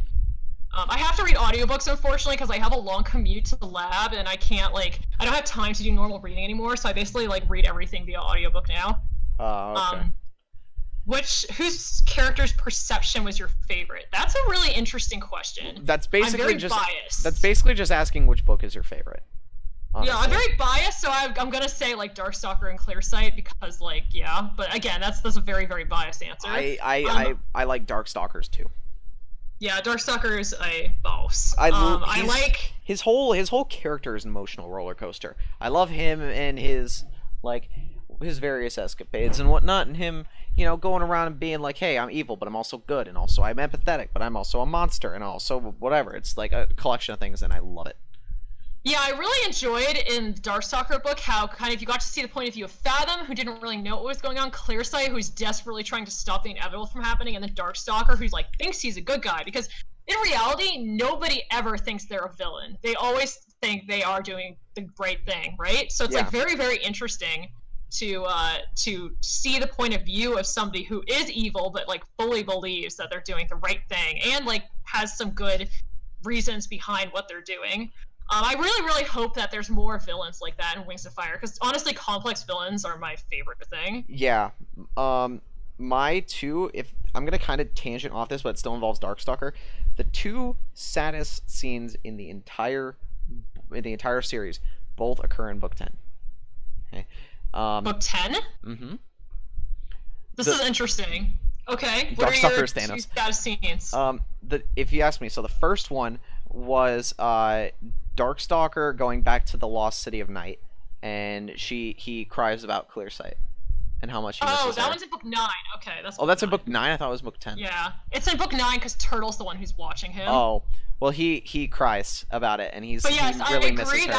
I have to read audiobooks, unfortunately, because I have a long commute to the lab, and I don't have time to do normal reading anymore, so I basically, read everything via audiobook now. Oh, okay. Whose character's perception was your favorite? That's a really interesting question. That's basically I'm very biased. That's basically just asking which book is your favorite. Honestly. Yeah, I'm very biased, so I'm gonna say Darkstalker and Clearsight because yeah. But again, that's a very, very biased answer. I like Darkstalkers too. Yeah, Darkstalker is a boss. I like his whole character is an emotional roller coaster. I love him and his like his various escapades and whatnot, and him, going around and being like, hey, I'm evil, but I'm also good, and also I'm empathetic, but I'm also a monster, and also whatever. It's like a collection of things, and I love it. Yeah, I really enjoyed in the Darkstalker book how kind of you got to see the point of view of Fathom, who didn't really know what was going on, Clearsight, who's desperately trying to stop the inevitable from happening, and then Darkstalker, who's like thinks he's a good guy, because in reality, nobody ever thinks they're a villain. They always think they are doing the great thing, right? So it's like very, very interesting to see the point of view of somebody who is evil but like fully believes that they're doing the right thing and like has some good reasons behind what they're doing. I really, really hope that there's more villains like that in Wings of Fire, because honestly, complex villains are my favorite thing. Yeah. My two, if I'm gonna kind of tangent off this, but it still involves Darkstalker. The two saddest scenes in the entire series both occur in book 10. Okay. Book 10? Mm-hmm. This is interesting. Okay. What are your two saddest scenes? If you ask me, so the first one was Darkstalker going back to the lost city of night, and he cries about Clearsight and how much he misses that her. one's in book 9. Okay, that's. That's in book 9. I thought it was book 10. Yeah, it's in book 9 because Turtle's the one who's watching him. Oh, well, he cries about it, and But yes, he really I misses agree. her.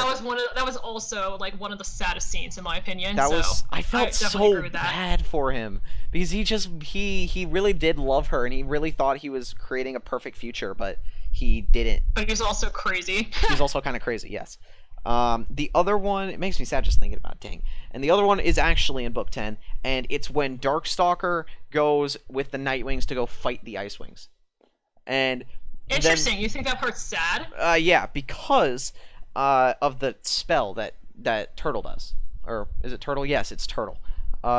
That was also like one of the saddest scenes in my opinion. I felt so bad for him because he really did love her, and he really thought he was creating a perfect future, but he didn't. But he's also crazy. He's also kind of crazy, yes. The other one, it makes me sad just thinking about it, dang. And the other one is actually in book 10, and it's when Darkstalker goes with the Nightwings to go fight the Icewings. And interesting. You think that part's sad? Yeah, because of the spell that Turtle does. Or is it Turtle? Yes, it's Turtle.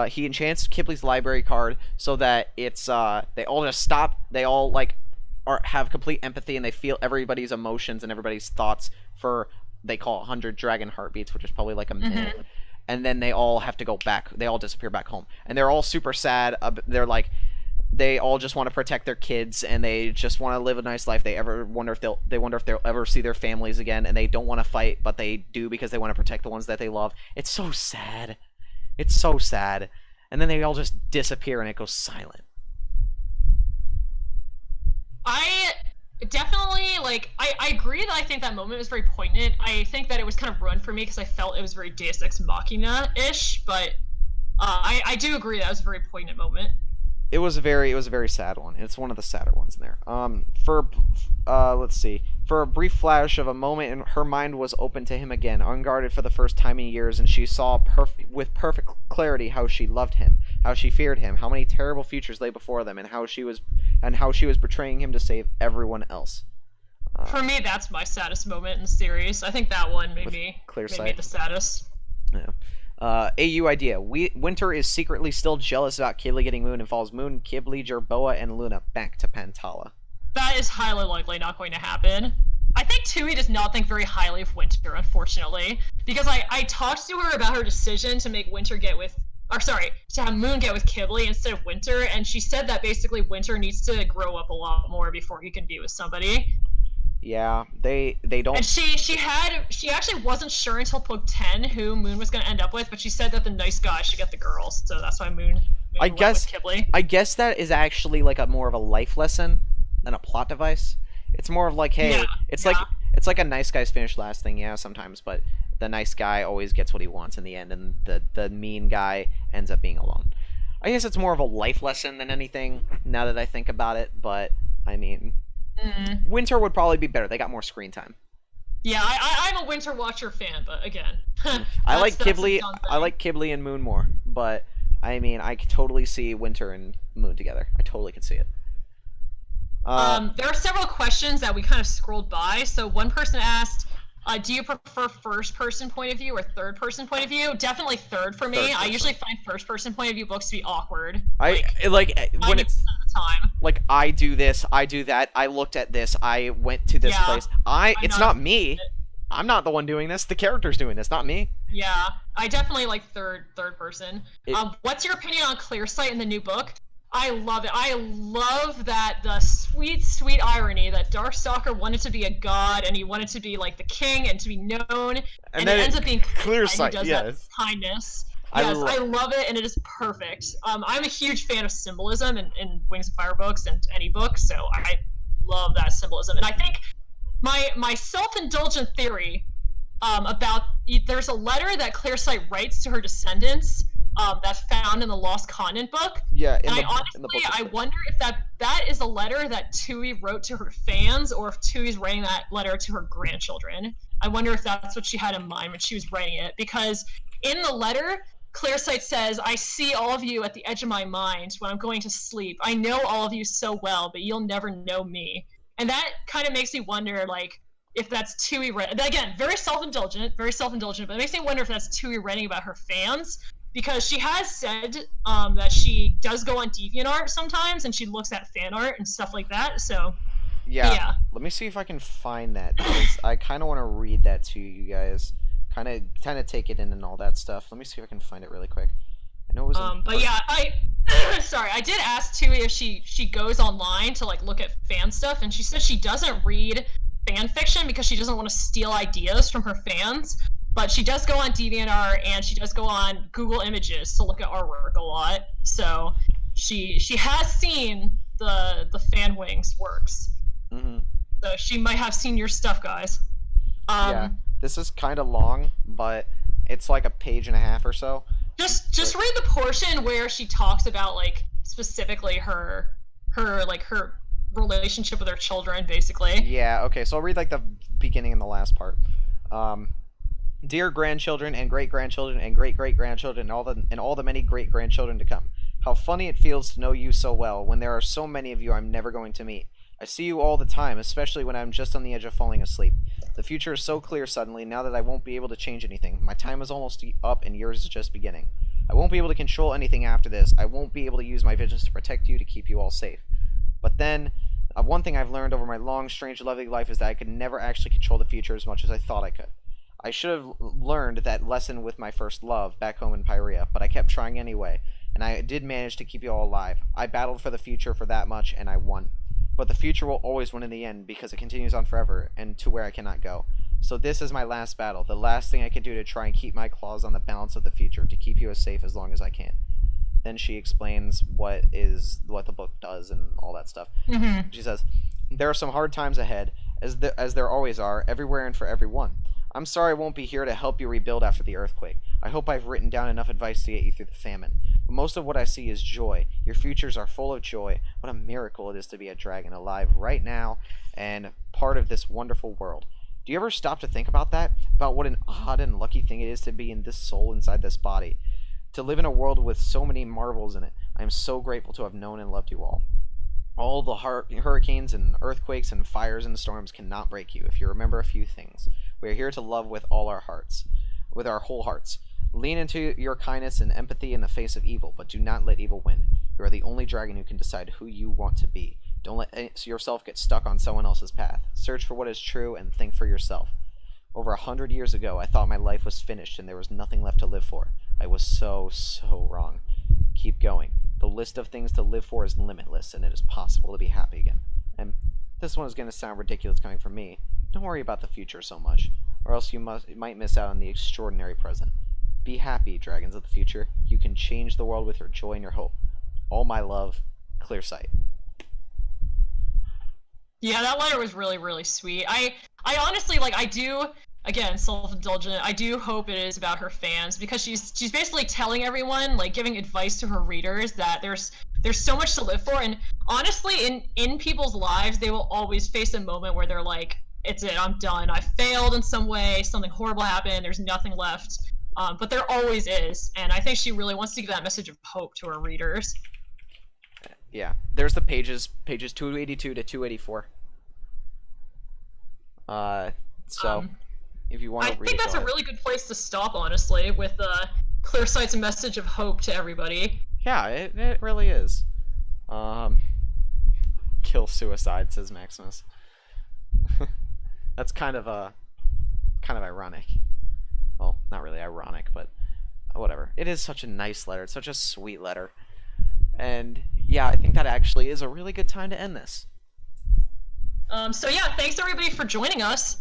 He enchants Kipley's library card so that it's they all just stop. They all have complete empathy, and they feel everybody's emotions and everybody's thoughts for, they call it 100 dragon heartbeats, which is probably like a minute. Mm-hmm. And then they all have to go back. They all disappear back home, and they're all super sad. They're like, they all just want to protect their kids, and they just want to live a nice life. They wonder if they'll ever see their families again, and they don't want to fight, but they do because they want to protect the ones that they love. It's so sad. It's so sad. And then they all just disappear, and it goes silent. I definitely, I agree that I think that moment was very poignant. I think that it was kind of ruined for me because I felt it was very Deus Ex Machina-ish, but I do agree that was a very poignant moment. It was a very sad one. It's one of the sadder ones in there. Let's see. For a brief flash of a moment, and her mind was open to him again, unguarded for the first time in years, and she saw with perfect clarity how she loved him, how she feared him, how many terrible futures lay before them, and how she was betraying him to save everyone else. For me, that's my saddest moment in the series. I think that one made me the saddest. Yeah. AU idea. Winter is secretly still jealous about Kibley getting Moon and follows Moon, Kibley, Jerboa, and Luna back to Pantala. That is highly likely not going to happen. I think Tui does not think very highly of Winter, unfortunately, because I talked to her about her decision to make Winter to have Moon get with Kibley instead of Winter, and she said that basically Winter needs to grow up a lot more before he can be with somebody. Yeah, they don't. And she actually wasn't sure until book 10 who Moon was going to end up with, but she said that the nice guy should get the girls, so that's why Moon went with Kibley. I guess that is actually like more of a life lesson than a plot device. It's more of like, hey, it's like a nice guy's finished last thing, yeah, sometimes, but the nice guy always gets what he wants in the end, and the mean guy ends up being alone. I guess it's more of a life lesson than anything, now that I think about it, but, I mean, Winter would probably be better. They got more screen time. Yeah, I'm a Winter Watcher fan, but again, I like Kibley and Moon more, but, I mean, I could totally see Winter and Moon together. I totally could see it. There are several questions that we kind of scrolled by. So one person asked, do you prefer first-person point of view or third-person point of view? Definitely third for me. I usually find first-person point of view books to be awkward. When it's the time. Like, I do this, I do that, I looked at this, I went to this place. It's not me. I'm not the one doing this. The character's doing this, not me. Yeah, I definitely like third person. What's your opinion on Clearsight in the new book? I love it. I love that the sweet, sweet irony that Darkstalker wanted to be a god, and he wanted to be like the king and to be known, and it ends up being Clearsight. He does that with kindness. I Yes, lo- I love it, and it is perfect. I'm a huge fan of symbolism in Wings of Fire books and any book, so I love that symbolism. And I think my self-indulgent theory about there's a letter that Clairsight writes to her descendants that's found in the Lost Continent book, yeah, and I in the honestly book it's I there. wonder if that is a letter that Tui wrote to her fans, or if Tui's writing that letter to her grandchildren. I wonder if that's what she had in mind when she was writing it, because in the letter, Clairsight says, "I see all of you at the edge of my mind when I'm going to sleep. I know all of you so well, but you'll never know me." And that kind of makes me wonder, like, if that's Tui again, very self-indulgent, but it makes me wonder if that's Tui writing about her fans, because she has said that she does go on DeviantArt sometimes and she looks at fan art and stuff like that. So Yeah, yeah, let me see if I can find that because I kind of want to read that to you guys. Kind of take it in and all that stuff. Let me see if I can find it really quick. I know it was in but part. yeah, I sorry, I did ask Tui if she goes online to like look at fan stuff, and she said she doesn't read fan fiction because she doesn't want to steal ideas from her fans. But she does go on DeviantArt and she does go on Google Images to look at artwork a lot. So she has seen the fan wings works. Hmm. So she might have seen your stuff, guys. Yeah, Um, this is kind of long, but it's like a page and a half or so. just But read the portion where she talks about like specifically her relationship with her children, basically. yeah, okay. So I'll read like the beginning and the last part. Um, Dear grandchildren and great grandchildren and great great grandchildren and all the many great grandchildren to come. How funny it feels to know you so well when there are so many of you I'm never going to meet. I see you all the time, especially when I'm just on the edge of falling asleep. The future is so clear suddenly now that I won't be able to change anything. My time is almost up and yours is just beginning. I won't be able to control anything after this. I won't be able to use my visions to protect you, to keep you all safe. But then, one thing I've learned over my long, strange, lovely life is that I could never actually control the future as much as I thought I could. I should have learned that lesson with my first love back home in Pyrea, but I kept trying anyway, and I did manage to keep you all alive. I battled for the future for that much, and I won. But the future will always win in the end because it continues on forever and to where I cannot go. So this is my last battle, the last thing I can do to try and keep my claws on the balance of the future, to keep you as safe as long as I can. Then she explains what the book does and all that stuff. Mm-hmm. She says, "There are some hard times ahead, as there always are, everywhere and for everyone. I'm sorry I won't be here to help you rebuild after the earthquake. I hope I've written down enough advice to get you through the famine. But most of what I see is joy. Your futures are full of joy. What a miracle it is to be a dragon alive right now and part of this wonderful world. Do you ever stop to think about that? About what an odd and lucky thing it is to be in this soul inside this body? To live in a world with so many marvels in it. I am so grateful to have known and loved you all. All the hurricanes and earthquakes and fires and storms cannot break you if you remember a few things. We are here to love with all our hearts, with our whole hearts. Lean into your kindness and empathy in the face of evil, but do not let evil win. You are the only dragon who can decide who you want to be. Don't let yourself get stuck on someone else's path. Search for what is true and think for yourself. Over 100 years ago, I thought my life was finished and there was nothing left to live for. I was so wrong. Keep going. The list of things to live for is limitless, and it is possible to be happy again. And this one is going to sound ridiculous coming from me. Don't worry about the future so much, or else you might miss out on the extraordinary present. Be happy, dragons of the future. You can change the world with your joy and your hope. All my love, Clear Sight." Yeah, that letter was really, really sweet. I honestly like. I do, again, self-indulgent. I do hope it is about her fans, because she's basically telling everyone, like, giving advice to her readers that there's so much to live for, and honestly, in people's lives, they will always face a moment where they're like, "It's it. I'm done. I failed in some way. Something horrible happened. There's nothing left." But there always is, and I think she really wants to give that message of hope to her readers. Yeah, there's the pages 282 to 284. So Um, if you want I to read think it, that's go a ahead. really good place to stop, honestly, with Clearsight's message of hope to everybody. Yeah, it really is. Um, Kill suicide, says Maximus. That's kind of ironic. Well, not really ironic, but whatever. It is such a nice letter. It's such a sweet letter. And yeah, I think that actually is a really good time to end this. So yeah, thanks everybody for joining us.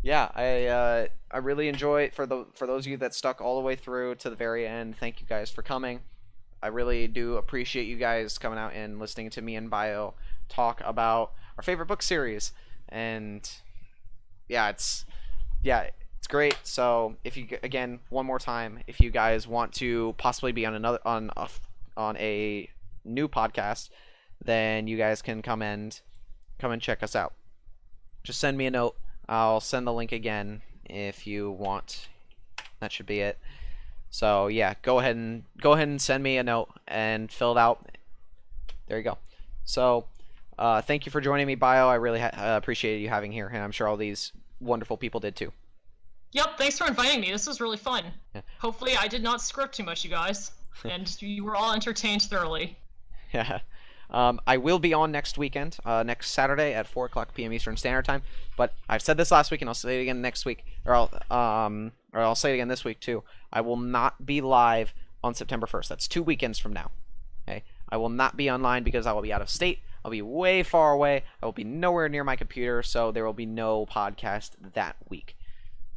yeah, I really enjoy for those of you that stuck all the way through to the very end. Thank you guys for coming. I really do appreciate you guys coming out and listening to me and Bio talk about our favorite book series. And yeah, it's great. So if you again one more time, if you guys want to possibly be on a new podcast, then you guys can come and check us out. Just send me a note. I'll send the link again if you want. That should be it. So yeah, go ahead and send me a note and fill it out. There you go. So thank you for joining me, Bio. I really appreciated you having here, and I'm sure all these wonderful people did too. Yep, thanks for inviting me. This was really fun. Yeah. Hopefully I did not script too much, you guys. And you were all entertained thoroughly. Yeah. I will be on next weekend, next Saturday at 4 o'clock p.m. Eastern Standard Time. But I've said this last week, and I'll say it again next week, or I'll say it again this week too. I will not be live on September 1st. That's 2 weekends from now. Okay. I will not be online because I will be out of state. I'll be way far away. I will be nowhere near my computer, so there will be no podcast that week.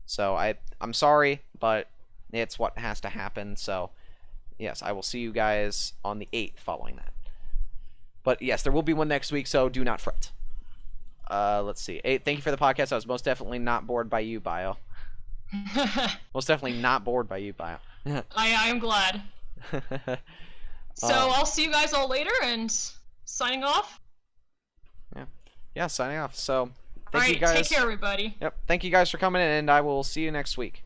So I'm sorry, but it's what has to happen. So yes, I will see you guys on the 8th following that. But yes, there will be one next week, so do not fret. Let's see. Hey, thank you for the podcast. I was most definitely not bored by you, Bio. Most definitely not bored by you, Bio. I am glad. So I'll see you guys all later, and signing off. Yeah, signing off. So All thank right, you guys. take care, everybody. Yep. Thank you guys for coming in, and I will see you next week.